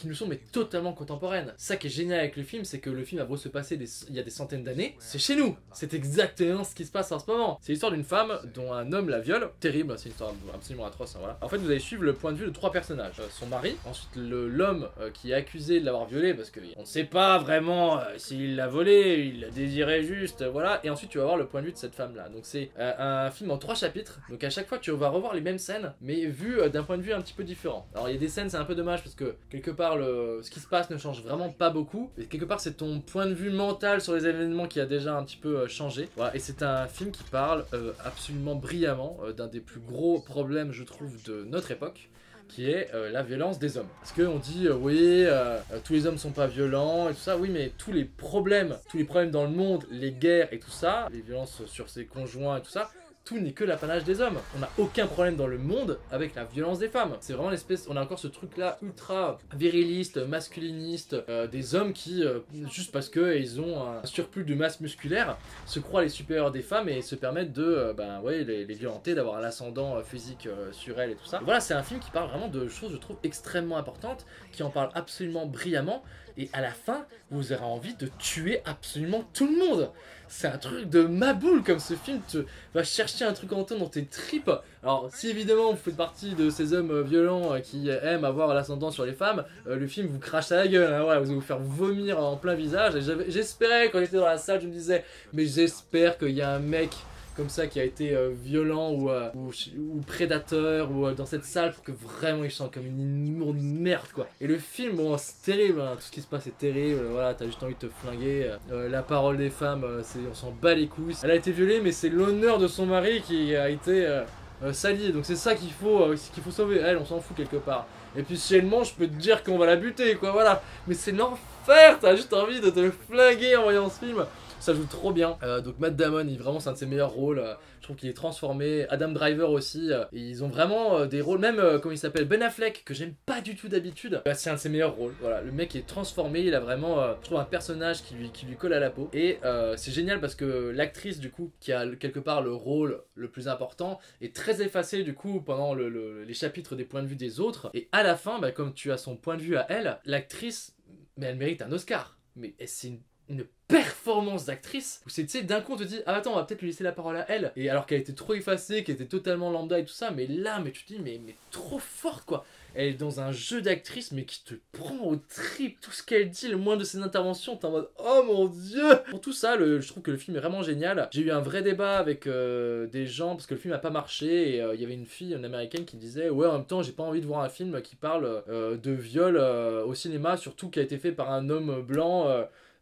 nous sont totalement contemporaines. Ça qui est génial avec le film, c'est que le film a beau se passer il y a des centaines d'années, c'est chez nous. C'est exactement ce qui se passe en ce moment. C'est l'histoire d'une femme dont un homme la viole. Terrible, c'est une histoire absolument atroce. Hein, voilà. En fait, vous allez suivre le point de vue de 3 personnages. Son mari, ensuite l'homme qui est accusé de l'avoir violée parce qu'on ne sait pas vraiment s'il l'a volée, il la désirait juste, voilà. Et ensuite, tu vas voir le point de vue de cette femme-là. Donc c'est un film en 3 chapitres. Donc à chaque fois, tu vas revoir les mêmes scènes, mais vues d'un point de vue un petit peu différent. Alors il y a des scènes, c'est un peu dommage parce que quelque part, ce qui se passe ne change vraiment pas beaucoup. Et quelque part, c'est ton point de vue mental sur les événements qui a déjà un petit peu changé. Voilà. Et c'est un film qui parle absolument brillamment d'un des plus gros problèmes, je trouve, de notre époque, qui est la violence des hommes. Parce qu'on dit, oui, tous les hommes sont pas violents et tout ça, oui, mais tous les problèmes dans le monde, les guerres et tout ça, les violences sur ses conjoints et tout ça, tout n'est que l'apanage des hommes. On n'a aucun problème dans le monde avec la violence des femmes. C'est vraiment l'espèce, on a encore ce truc là ultra viriliste, masculiniste, des hommes qui, juste parce qu'ils ont un surplus de masse musculaire, se croient les supérieurs des femmes et se permettent de les violenter, d'avoir un ascendant physique sur elles et tout ça. Et voilà, c'est un film qui parle vraiment de choses, je trouve, extrêmement importantes, qui en parle absolument brillamment. Et à la fin, vous aurez envie de tuer absolument tout le monde. C'est un truc de maboule comme ce film te va chercher un truc en toi dans tes tripes. Alors si évidemment vous faites partie de ces hommes violents qui aiment avoir l'ascendant sur les femmes, le film vous crache à la gueule, hein, voilà, vous allez vous faire vomir en plein visage. Et j'espérais quand j'étais dans la salle, je me disais, mais j'espère qu'il y a un mec comme ça qui a été violent ou prédateur ou dans cette salle pour que vraiment il chante comme une immonde merde quoi. Et le film, bon c'est terrible, hein, tout ce qui se passe est terrible, voilà, t'as juste envie de te flinguer. La parole des femmes, on s'en bat les couilles. Elle a été violée mais c'est l'honneur de son mari qui a été sali, donc c'est ça qu'il faut sauver. Elle, on s'en fout quelque part. Et puis si elle mange, je peux te dire qu'on va la buter quoi, voilà. Mais c'est l'enfer, t'as juste envie de te flinguer en voyant ce film. Ça joue trop bien. Donc Matt Damon, vraiment c'est un de ses meilleurs rôles. Je trouve qu'il est transformé. Adam Driver aussi. Et ils ont vraiment des rôles, même comment il s'appelle, Ben Affleck, que j'aime pas du tout d'habitude. C'est un de ses meilleurs rôles. Voilà, le mec est transformé. Il a vraiment, je trouve, un personnage qui lui colle à la peau. Et c'est génial parce que l'actrice du coup, qui a quelque part le rôle le plus important, est très effacée du coup pendant les chapitres des points de vue des autres. Et à la fin, comme tu as son point de vue à elle, l'actrice, mais elle mérite un Oscar. Mais c'est une performance d'actrice où c'est, tu sais, d'un coup on te dit ah attends, on va peut-être lui laisser la parole à elle, et alors qu'elle était trop effacée, qu'elle était totalement lambda et tout ça, mais là mais tu te dis mais trop forte quoi. Elle est dans un jeu d'actrice mais qui te prend au trip, tout ce qu'elle dit, le moins de ses interventions, t'es en mode oh mon dieu. Pour tout ça, je trouve que le film est vraiment génial. J'ai eu un vrai débat avec des gens parce que le film a pas marché, et il y avait une fille, une américaine, qui disait ouais, en même temps j'ai pas envie de voir un film qui parle de viol au cinéma, surtout qui a été fait par un homme blanc,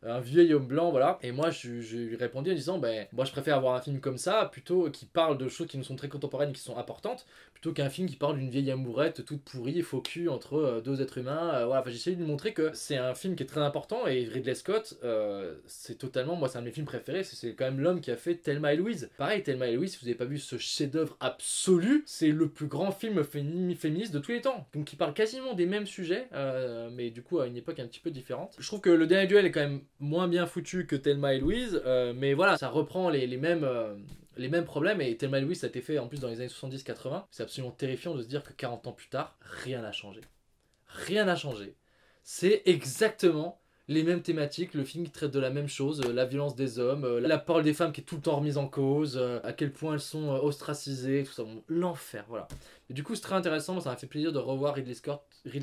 un vieil homme blanc, voilà. Et moi, je lui répondis en disant, moi je préfère avoir un film comme ça, plutôt qui parle de choses qui nous sont très contemporaines et qui sont importantes, plutôt qu'un film qui parle d'une vieille amourette toute pourrie, faux cul entre deux êtres humains. Voilà, j'ai essayé de lui montrer que c'est un film qui est très important, et Ridley Scott, c'est totalement, moi c'est un de mes films préférés, c'est quand même l'homme qui a fait Thelma et Louise. Pareil, Thelma et Louise, si vous n'avez pas vu ce chef-d'œuvre absolu, c'est le plus grand film féministe de tous les temps, donc qui parle quasiment des mêmes sujets, mais du coup à une époque un petit peu différente. Je trouve que le dernier duel est quand même moins bien foutu que Thelma et Louise, mais voilà, ça reprend les mêmes problèmes, et Thelma et Louise ça a été fait en plus dans les années 70-80. C'est absolument terrifiant de se dire que 40 ans plus tard, rien n'a changé. Rien n'a changé. C'est exactement les mêmes thématiques, le film qui traite de la même chose, la violence des hommes, la parole des femmes qui est tout le temps remise en cause, à quel point elles sont ostracisées, tout ça, bon, l'enfer, voilà. Et du coup c'est très intéressant, ça m'a fait plaisir de revoir Ridley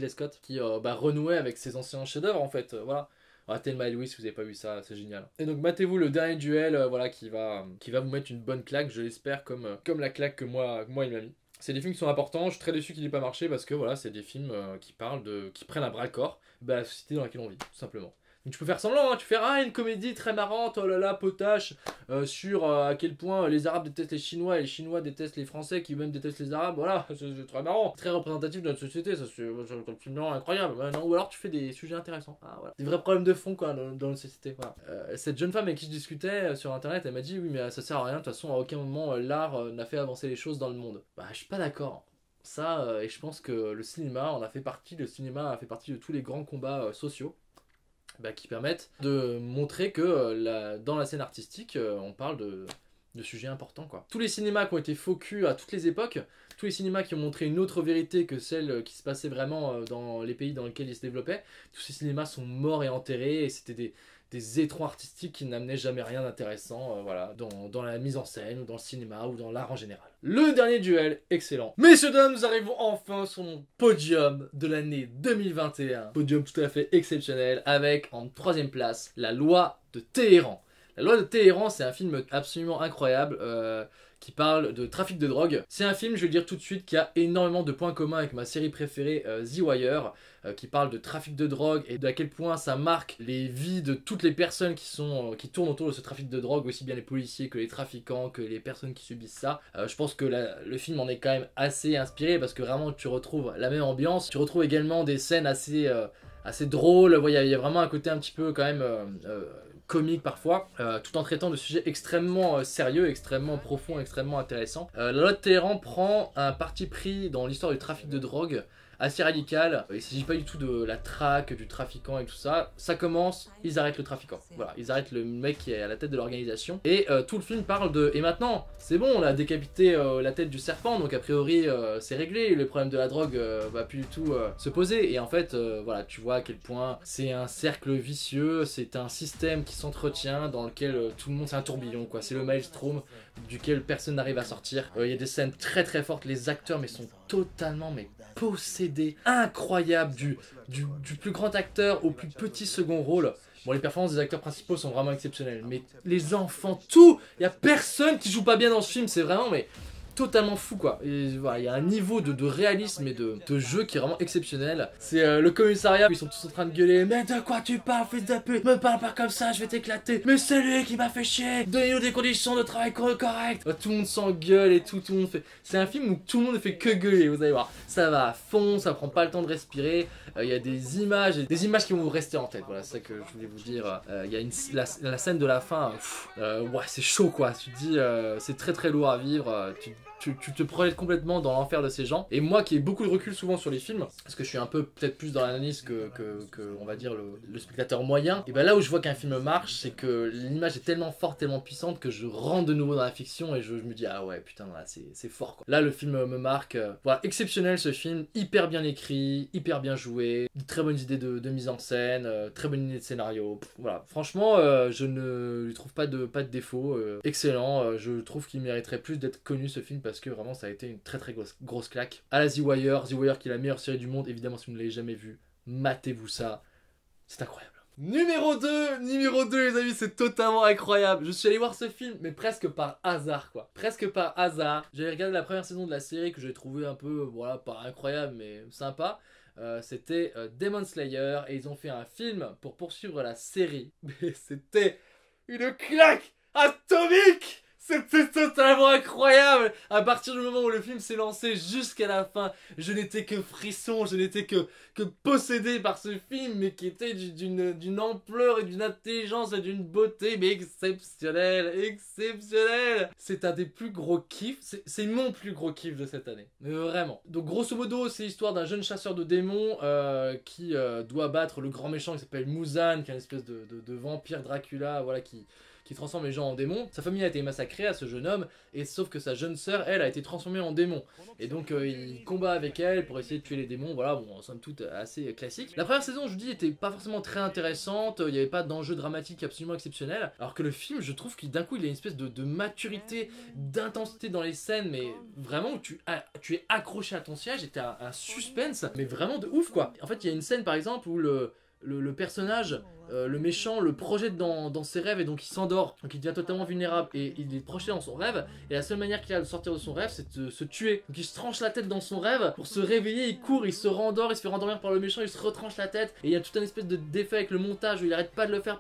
Scott qui renouait avec ses anciens chefs-d'œuvre en fait, voilà. Ah, Thelma et Louise, si vous n'avez pas vu ça, c'est génial. Et donc matez-vous le dernier duel, voilà, qui va vous mettre une bonne claque, je l'espère, comme la claque que moi il m'a mis. C'est des films qui sont importants, je suis très déçu qu'il n'ait pas marché parce que voilà, c'est des films qui prennent à bras le corps la société dans laquelle on vit, tout simplement. Donc tu peux faire semblant, hein, tu fais une comédie très marrante, oh là là, potache, sur à quel point les Arabes détestent les Chinois et les Chinois détestent les Français qui même détestent les Arabes, voilà, c'est très marrant, très représentatif de notre société, ça c'est un film incroyable, non, ou alors tu fais des sujets intéressants, voilà. Des vrais problèmes de fond quoi dans notre société, voilà. Cette jeune femme avec qui je discutais sur internet, elle m'a dit oui mais ça sert à rien, de toute façon à aucun moment l'art n'a fait avancer les choses dans le monde. Je suis pas d'accord. Ça, et je pense que le cinéma a fait partie de tous les grands combats sociaux. qui permettent de montrer que dans la scène artistique, on parle de sujets importants, quoi. Tous les cinémas qui ont été focus à toutes les époques, tous les cinémas qui ont montré une autre vérité que celle qui se passait vraiment dans les pays dans lesquels ils se développaient, tous ces cinémas sont morts et enterrés, et c'était des étrons artistiques qui n'amenaient jamais rien d'intéressant voilà, dans la mise en scène, ou dans le cinéma, ou dans l'art en général. Le dernier duel, excellent. Messieurs, dames, nous arrivons enfin sur mon podium de l'année 2021. Podium tout à fait exceptionnel, avec en 3e place, La Loi de Téhéran. La Loi de Téhéran, c'est un film absolument incroyable qui parle de trafic de drogue. C'est un film, je vais le dire tout de suite, qui a énormément de points communs avec ma série préférée The Wire, qui parle de trafic de drogue et d'à quel point ça marque les vies de toutes les personnes qui tournent autour de ce trafic de drogue, aussi bien les policiers que les trafiquants, que les personnes qui subissent ça. Je pense que le film en est quand même assez inspiré parce que vraiment tu retrouves la même ambiance. Tu retrouves également des scènes assez drôles. Il y a vraiment un côté un petit peu quand même comique parfois, tout en traitant de sujets extrêmement sérieux, extrêmement profonds, extrêmement intéressants. La Loi de Téhéran prend un parti pris dans l'histoire du trafic de drogue assez radical. Il ne s'agit pas du tout de la traque, du trafiquant et tout ça. Ça commence, ils arrêtent le trafiquant. Voilà, ils arrêtent le mec qui est à la tête de l'organisation. Et tout le film parle de... Et maintenant, c'est bon, on a décapité la tête du serpent, donc a priori c'est réglé. Le problème de la drogue va plus du tout se poser. Et en fait, voilà, tu vois à quel point c'est un cercle vicieux, c'est un système qui s'entretient dans lequel tout le monde, c'est un tourbillon, quoi. C'est le maelstrom duquel personne n'arrive à sortir. Il y a des scènes très très fortes, les acteurs mais sont totalement possédés, incroyable, du plus grand acteur au plus petit second rôle. Bon, les performances des acteurs principaux sont vraiment exceptionnelles, mais les enfants, tout, il y a personne qui joue pas bien dans ce film, c'est vraiment totalement fou, quoi. Et voilà, il y a un niveau de réalisme et de jeu qui est vraiment exceptionnel. C'est le commissariat où ils sont tous en train de gueuler: mais de quoi tu parles, fils de pute, me parle pas comme ça, je vais t'éclater, mais c'est lui qui m'a fait chier, donnez-nous des conditions de travail correctes. Tout le monde s'engueule et tout le monde fait... C'est un film où tout le monde ne fait que gueuler, vous allez voir. Ça va à fond, ça prend pas le temps de respirer. Il y a des images qui vont vous rester en tête, voilà, c'est ça que je voulais vous dire. Il y a la scène de la fin, ouais, c'est chaud, quoi. Tu te dis, c'est très très lourd à vivre, tu te projettes complètement dans l'enfer de ces gens. Et moi qui ai beaucoup de recul souvent sur les films, parce que je suis un peu peut-être plus dans l'analyse que on va dire le spectateur moyen, et ben là où je vois qu'un film marche, c'est que l'image est tellement forte, tellement puissante que je rentre de nouveau dans la fiction et je me dis: ah ouais, putain, là c'est fort, quoi. Là le film me marque. Voilà, exceptionnel ce film, hyper bien écrit, hyper bien joué, de très bonnes idées de mise en scène, très bonne idée de scénario. Voilà, franchement je ne lui trouve pas de défaut. Excellent, je trouve qu'il mériterait plus d'être connu, ce film, parce que vraiment ça a été une très très grosse claque. À la The Wire qui est la meilleure série du monde, évidemment. Si vous ne l'avez jamais vu, matez-vous ça, c'est incroyable. Numéro 2 les amis, c'est totalement incroyable. Je suis allé voir ce film, mais presque par hasard, quoi. Presque par hasard. J'avais regardé la première saison de la série que j'ai trouvé un peu, voilà, pas incroyable, mais sympa. C'était Demon Slayer, et ils ont fait un film pour poursuivre la série. Mais c'était une claque atomique! C'était totalement incroyable. À partir du moment où le film s'est lancé jusqu'à la fin, je n'étais que frisson, je n'étais que possédé par ce film, mais qui était d'une ampleur et d'une intelligence et d'une beauté, mais exceptionnelle. C'est un des plus gros kiffs, c'est mon plus gros kiff de cette année, mais vraiment. Donc grosso modo, c'est l'histoire d'un jeune chasseur de démons qui doit battre le grand méchant qui s'appelle Muzan, qui est une espèce de vampire Dracula, voilà, qui transforme les gens en démons. Sa famille a été massacrée à ce jeune homme, et sauf que sa jeune sœur, elle, a été transformée en démon. Et donc il combat avec elle pour essayer de tuer les démons, voilà, bon, somme toute assez classique. La première saison, je vous dis, était pas forcément très intéressante, il n'y avait pas d'enjeu dramatique absolument exceptionnel, alors que le film, je trouve qu'il d'un coup, il a une espèce de maturité, d'intensité dans les scènes, mais vraiment où tu es accroché à ton siège, et t'as un suspense, mais vraiment de ouf, quoi. En fait, il y a une scène, par exemple, où le personnage, le méchant, le projette dans ses rêves, et donc il s'endort, donc il devient totalement vulnérable, et il est projeté dans son rêve, et la seule manière qu'il a de sortir de son rêve, c'est de se tuer. Donc il se tranche la tête dans son rêve, pour se réveiller, il court, il se rendort, il se fait rendormir par le méchant, il se retranche la tête, et il y a tout un espèce de défait avec le montage, où il arrête pas de le faire,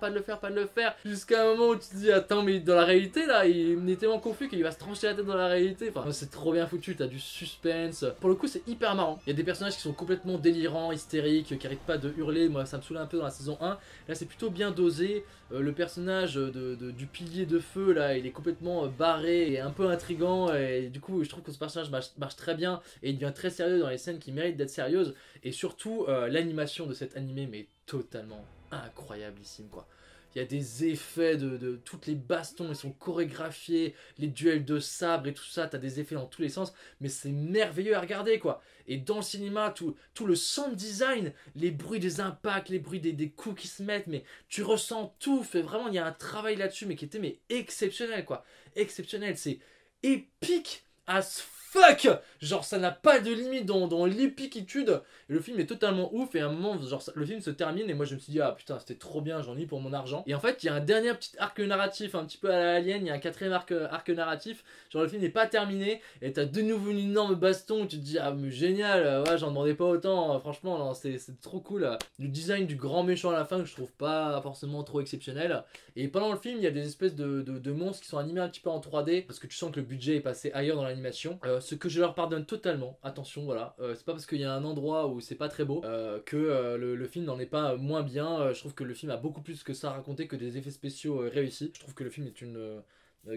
jusqu'à un moment où tu te dis: attends, mais dans la réalité là, il est tellement confus qu'il va se trancher la tête dans la réalité. Enfin, c'est trop bien foutu, t'as du suspense, pour le coup c'est hyper marrant. Il y a des personnages qui sont complètement délirants, hystériques, qui arrêtent pas de hurler, moi ça me saoulait un peu dans la saison 1, là c'est plutôt bien dosé. Le personnage du pilier de feu là, il est complètement barré et un peu intriguant, et du coup je trouve que ce personnage marche très bien et il devient très sérieux dans les scènes qui méritent d'être sérieuses, et surtout l'animation de cet animé mais totalement incroyablissime quoi. Il y a des effets de toutes les bastons, ils sont chorégraphiés, les duels de sabre et tout ça, t'as des effets dans tous les sens, mais c'est merveilleux à regarder quoi. Et dans le cinéma, tout le sound design, les bruits des impacts, les bruits des coups qui se mettent, mais tu ressens tout, fait vraiment, il y a un travail là-dessus, mais qui était exceptionnel quoi. Exceptionnel, c'est épique as fuck. Genre ça n'a pas de limite dans l'épicitude. Et le film est totalement ouf, et à un moment genre le film se termine et moi je me suis dit ah putain c'était trop bien, j'en ai pour mon argent. Et en fait il y a un dernier petit arc narratif un petit peu à la Alien, il y a un quatrième arc narratif, genre le film n'est pas terminé et t'as de nouveau une énorme baston où tu te dis ah mais génial, ouais j'en demandais pas autant, franchement c'est trop cool. Le design du grand méchant à la fin que je trouve pas forcément trop exceptionnel, et pendant le film il y a des espèces de monstres qui sont animés un petit peu en 3D parce que tu sens que le budget est passé ailleurs dans l'animation, ce que je leur pardonne totalement. Attention voilà, c'est pas parce qu'il y a un endroit où c'est pas très beau que le film n'en est pas moins bien. Je trouve que le film a beaucoup plus que ça à raconter que des effets spéciaux réussis. Je trouve que le film est une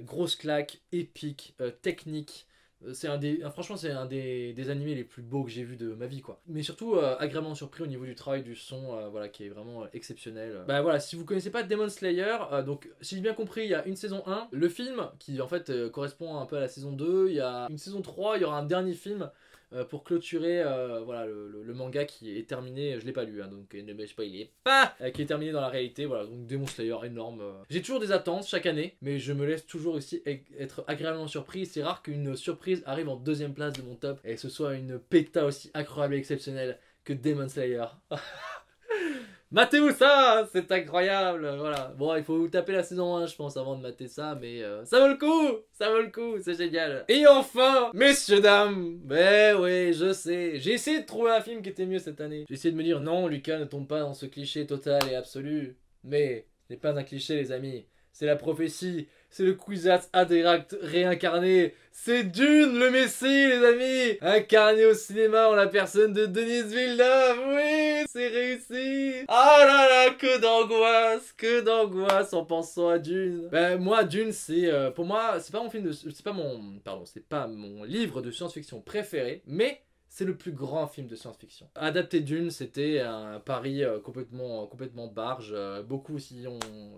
grosse claque, épique, technique. Franchement c'est un des animés les plus beaux que j'ai vu de ma vie quoi. Mais surtout agréablement surpris au niveau du travail du son, voilà, qui est vraiment exceptionnel. Bah voilà, si vous connaissez pas Demon Slayer, donc si j'ai bien compris il y a une saison 1, le film qui en fait correspond un peu à la saison 2, il y a une saison 3, il y aura un dernier film pour clôturer voilà, le manga qui est terminé. Je l'ai pas lu hein, donc ne me spoilez pas, qui est terminé dans la réalité. Voilà, donc Demon Slayer énorme. J'ai toujours des attentes chaque année, mais je me laisse toujours aussi être agréablement surpris. C'est rare qu'une surprise arrive en deuxième place de mon top et ce soit une péta aussi incroyable et exceptionnelle que Demon Slayer. Matez-vous ça, c'est incroyable, voilà. Bon, il faut vous taper la saison 1, je pense, avant de mater ça, mais ça vaut le coup, c'est génial. Et enfin, messieurs, dames, ben oui, je sais, j'ai essayé de trouver un film qui était mieux cette année. J'ai essayé de me dire, non, Lucas ne tombe pas dans ce cliché total et absolu, mais ce n'est pas un cliché, les amis, c'est la prophétie. C'est le Kwisatz Haderach réincarné. C'est Dune, le Messie, les amis. Incarné au cinéma en la personne de Denis Villeneuve. Oui, c'est réussi. Ah là là, que d'angoisse en pensant à Dune. Ben moi, Dune, c'est pour moi, c'est pas mon film de, c'est pas mon livre de science-fiction préféré, mais c'est le plus grand film de science-fiction. Adapter Dune, c'était un pari complètement barge. Beaucoup s'y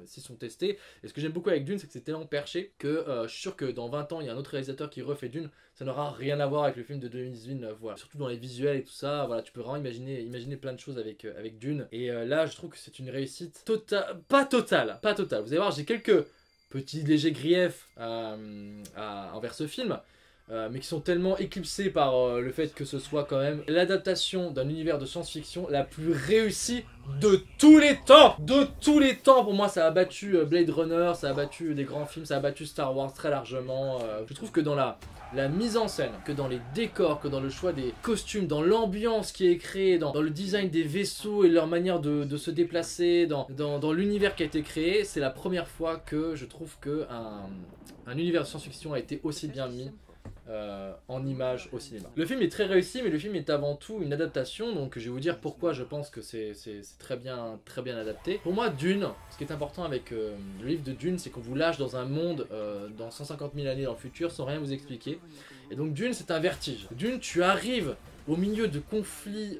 sont testés. Et ce que j'aime beaucoup avec Dune, c'est que c'est tellement perché que je suis sûr que dans 20 ans, il y a un autre réalisateur qui refait Dune. Ça n'aura rien à voir avec le film de 2019. Voilà. Surtout dans les visuels et tout ça. Voilà, tu peux vraiment imaginer plein de choses avec Dune. Et là, je trouve que c'est une réussite totale. Pas totale. Vous allez voir, j'ai quelques petits légers griefs envers ce film. Mais qui sont tellement éclipsés par le fait que ce soit quand même l'adaptation d'un univers de science-fiction la plus réussie de tous les temps. De tous les temps, pour moi ça a battu Blade Runner, ça a battu des grands films, ça a battu Star Wars très largement. Je trouve que dans la mise en scène, que dans les décors, que dans le choix des costumes, dans l'ambiance qui est créée, dans le design des vaisseaux et leur manière de se déplacer, dans l'univers qui a été créé, c'est la première fois que je trouve que un univers de science-fiction a été aussi bien mis en images au cinéma. Le film est très réussi, mais le film est avant tout une adaptation, donc je vais vous dire pourquoi je pense que c'est très bien adapté. Pour moi, Dune, ce qui est important avec le livre de Dune, c'est qu'on vous lâche dans un monde dans 150 000 années dans le futur sans rien vous expliquer. Et donc Dune, c'est un vertige. Dune, tu arrives au milieu de conflits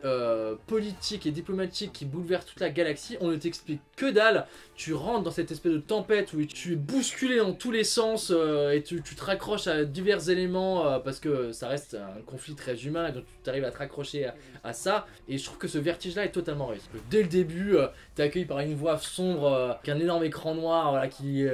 politiques et diplomatiques qui bouleversent toute la galaxie, on ne t'explique que dalle. Tu rentres dans cette espèce de tempête où tu es bousculé dans tous les sens et tu te raccroches à divers éléments parce que ça reste un conflit très humain et donc tu arrives à te raccrocher à ça. Et je trouve que ce vertige-là est totalement réussi. Dès le début, tu es accueilli par une voix sombre, qu'un énorme écran noir voilà, qui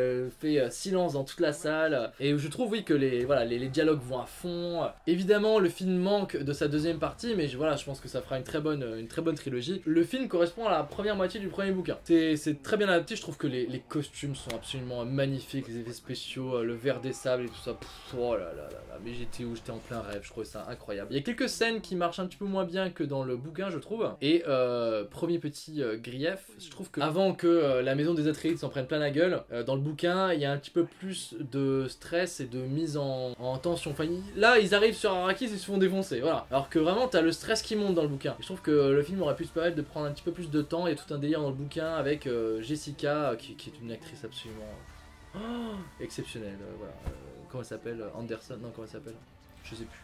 fait silence dans toute la salle. Et je trouve oui que les dialogues vont à fond. Évidemment, le film manque de sa deuxième partie, mais voilà, je pense que ça fera une très bonne trilogie. Le film correspond à la première moitié du premier bouquin. C'est très bien adapté, je trouve que les costumes sont absolument magnifiques, les effets spéciaux, le vert des sables et tout ça. Oh là là là là, mais j'étais en plein rêve, je trouvais ça incroyable. Il y a quelques scènes qui marchent un petit peu moins bien que dans le bouquin, je trouve. Et premier petit grief, je trouve que avant que la maison des Atreides s'en prenne plein la gueule, dans le bouquin, il y a un petit peu plus de stress et de mise en tension. Enfin, là, ils arrivent sur Arrakis et ils se font défoncer, voilà. Alors que vraiment t'as le stress qui monte dans le bouquin. Et je trouve que le film aurait pu se permettre de prendre un petit peu plus de temps. Il y a tout un délire dans le bouquin avec Jessica qui est une actrice absolument exceptionnelle. Voilà. Comment elle s'appelle? Anderson? Non, comment elle s'appelle? Je sais plus.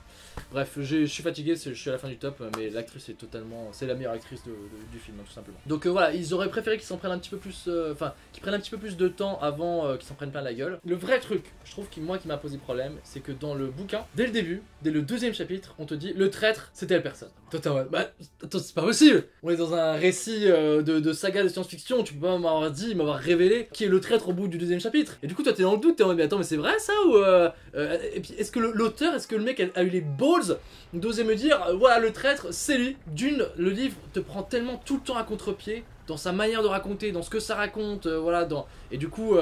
Bref, je suis fatigué, je suis à la fin du top, mais l'actrice est totalement... C'est la meilleure actrice du film, tout simplement. Donc voilà, ils auraient préféré qu'ils s'en prennent un petit peu plus... Enfin, qu'ils prennent un petit peu plus de temps avant qu'ils s'en prennent plein la gueule. Le vrai truc, je trouve, qui m'a posé problème, c'est que dans le bouquin, dès le début, dès le deuxième chapitre, on te dit, le traître, c'est telle personne. Toi, t'es en mode, bah, attends, c'est pas possible. On est dans un récit de saga de science-fiction, tu peux pas m'avoir révélé qui est le traître au bout du deuxième chapitre. Et du coup, toi, t'es dans le doute, t'es en mode, mais attends, mais c'est vrai ça ou... Et puis, est-ce que l'auteur, est-ce que le mec a eu les balls d'oser me dire, voilà, le traître, c'est lui. D'une, le livre te prend tellement tout le temps à contre-pied dans sa manière de raconter, dans ce que ça raconte, voilà, et du coup,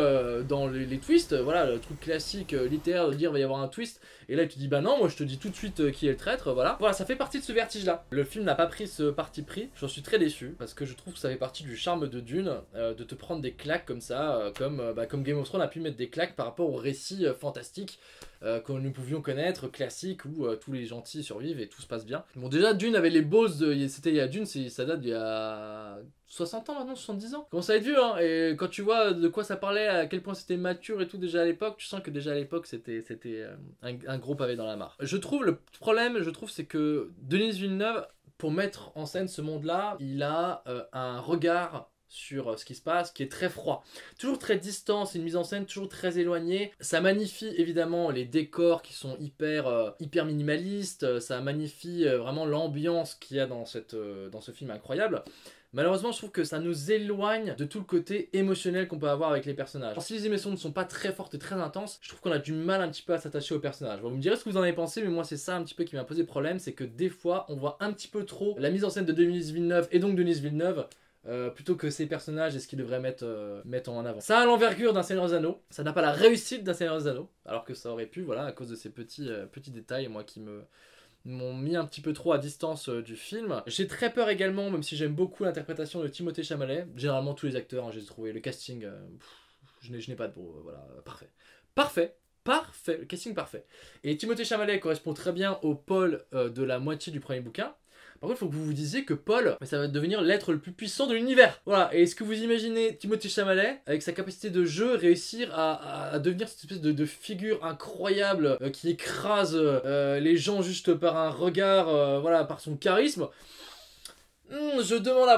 dans les twists, voilà, le truc classique littéraire de dire, il va y avoir un twist, et là, tu dis, bah non, moi, je te dis tout de suite qui est le traître, voilà. Voilà, ça fait partie de ce vertige-là. Le film n'a pas pris ce parti pris, j'en suis très déçu, parce que je trouve que ça fait partie du charme de Dune, de te prendre des claques comme ça, comme Game of Thrones a pu mettre des claques par rapport au récit fantastique que nous pouvions connaître, classique, où tous les gentils survivent et tout se passe bien. Bon, déjà, Dune avait les balls c'était il y a Dune, ça date d'il y a 60 ans maintenant, 70 ans. Commence à être vieux, hein, et quand tu vois de quoi ça parlait, à quel point c'était mature et tout déjà à l'époque, tu sens que déjà à l'époque c'était un gros pavé dans la mare. Le problème, c'est que Denis Villeneuve, pour mettre en scène ce monde-là, il a un regard sur ce qui se passe, qui est très froid. Toujours très distant, c'est une mise en scène toujours très éloignée. Ça magnifie évidemment les décors qui sont hyper minimalistes, ça magnifie vraiment l'ambiance qu'il y a dans ce film incroyable. Malheureusement, je trouve que ça nous éloigne de tout le côté émotionnel qu'on peut avoir avec les personnages. Alors, si les émotions ne sont pas très fortes et très intenses, je trouve qu'on a du mal un petit peu à s'attacher aux personnages. Bon, vous me direz ce que vous en avez pensé, mais moi c'est ça un petit peu qui m'a posé problème, c'est que des fois, on voit un petit peu trop la mise en scène de Denis Villeneuve et donc Denis Villeneuve plutôt que ces personnages et ce qu'ils devraient mettre en avant. Ça a l'envergure d'un Seigneur des Anneaux, ça n'a pas la réussite d'un Seigneur des Anneaux, alors que ça aurait pu, voilà, à cause de ces petits détails, moi qui m'ont mis un petit peu trop à distance du film. J'ai très peur également, même si j'aime beaucoup l'interprétation de Timothée Chalamet, généralement tous les acteurs, hein, j'ai trouvé, le casting, je n'ai pas de mots, voilà, parfait, le casting parfait. Et Timothée Chalamet correspond très bien au Paul de la moitié du premier bouquin. Par contre, il faut que vous vous disiez que Paul, ça va devenir l'être le plus puissant de l'univers. Voilà, et est-ce que vous imaginez Timothée Chalamet, avec sa capacité de jeu, réussir à devenir cette espèce de figure incroyable qui écrase les gens juste par un regard, voilà, par son charisme? Je demande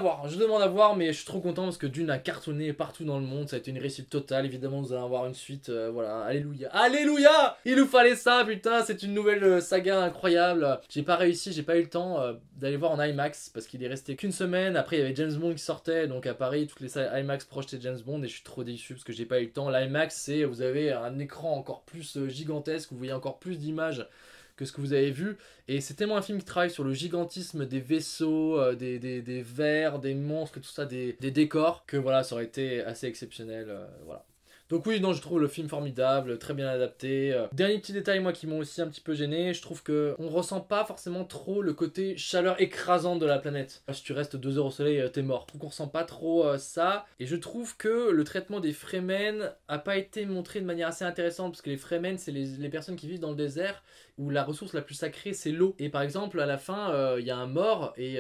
à voir, mais je suis trop content parce que Dune a cartonné partout dans le monde, ça a été une réussite totale, évidemment nous allons avoir une suite, voilà, alléluia, il nous fallait ça, putain, c'est une nouvelle saga incroyable. J'ai pas eu le temps d'aller voir en IMAX, parce qu'il est resté qu'une semaine, après il y avait James Bond qui sortait, donc à Paris, toutes les salles IMAX projetaient James Bond, et je suis trop déçu parce que j'ai pas eu le temps. L'IMAX, c'est, vous avez un écran encore plus gigantesque, vous voyez encore plus d'images que ce que vous avez vu, et c'est tellement un film qui travaille sur le gigantisme des vaisseaux, des vers, des monstres et tout ça, des décors, que voilà, ça aurait été assez exceptionnel, voilà. Donc oui, non, je trouve le film formidable, très bien adapté. Dernier petit détail, moi, qui m'ont aussi un petit peu gêné, je trouve que on ressent pas forcément trop le côté chaleur écrasante de la planète. Si tu restes 2 heures au soleil, t'es mort. Je trouve qu'on ressent pas trop ça. Et je trouve que le traitement des Fremen a pas été montré de manière assez intéressante, parce que les Fremen, c'est les personnes qui vivent dans le désert, où la ressource la plus sacrée, c'est l'eau. Et par exemple, à la fin, il y a un mort, et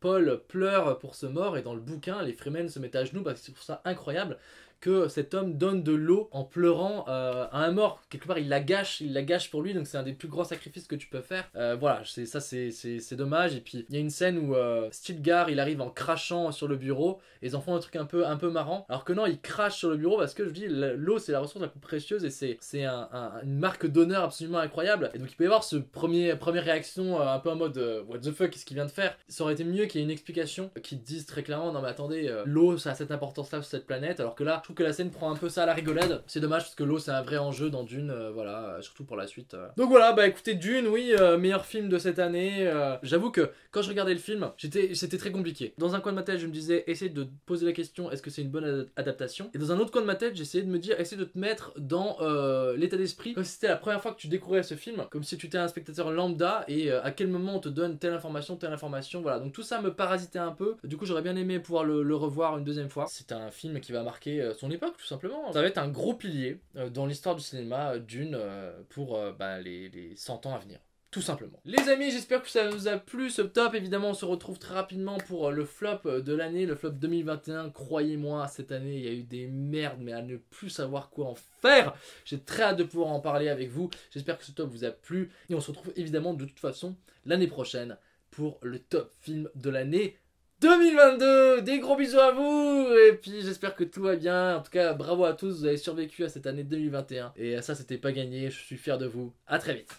Paul pleure pour ce mort, et dans le bouquin, les Fremen se mettent à genoux, parce que c'est pour ça incroyable que cet homme donne de l'eau en pleurant à un mort. Quelque part, il la gâche pour lui, donc c'est un des plus grands sacrifices que tu peux faire. Voilà, c'est dommage. Et puis, il y a une scène où Stilgar, il arrive en crachant sur le bureau, et ils en font un truc un peu marrant. Alors que non, il crache sur le bureau parce que, je dis, l'eau, c'est la ressource la plus précieuse, et c'est une marque d'honneur absolument incroyable. Et donc, il peut y avoir ce première réaction un peu en mode what the fuck, qu'est-ce qu'il vient de faire? Ça aurait été mieux qu'il y ait une explication qui te dise très clairement, non mais attendez, l'eau, ça a cette importance-là sur cette planète, alors que là, je trouve que la scène prend un peu ça à la rigolade. C'est dommage parce que l'eau c'est un vrai enjeu dans Dune, voilà, surtout pour la suite. Donc voilà, bah écoutez, Dune, oui, meilleur film de cette année. J'avoue que quand je regardais le film, c'était très compliqué. Dans un coin de ma tête, je me disais, essaye de te poser la question, est-ce que c'est une bonne adaptation? Et dans un autre coin de ma tête, j'essayais de me dire, essaye de te mettre dans l'état d'esprit, comme si c'était la première fois que tu découvrais ce film, comme si tu étais un spectateur lambda, et à quel moment on te donne telle information, voilà. Donc tout ça me parasitait un peu. Du coup, j'aurais bien aimé pouvoir le revoir une deuxième fois. C'est un film qui va marquer son époque, tout simplement. Ça va être un gros pilier dans l'histoire du cinéma Dune pour les 100 ans à venir. tout simplement. Les amis, j'espère que ça vous a plu ce top. Évidemment, on se retrouve très rapidement pour le flop de l'année, le flop 2021. Croyez-moi, cette année, il y a eu des merdes, mais à ne plus savoir quoi en faire. J'ai très hâte de pouvoir en parler avec vous. J'espère que ce top vous a plu. Et on se retrouve évidemment de toute façon l'année prochaine pour le top film de l'année 2022. Des gros bisous à vous. Et puis j'espère que tout va bien. En tout cas, bravo à tous, vous avez survécu à cette année 2021. Et ça, c'était pas gagné. Je suis fier de vous. À très vite.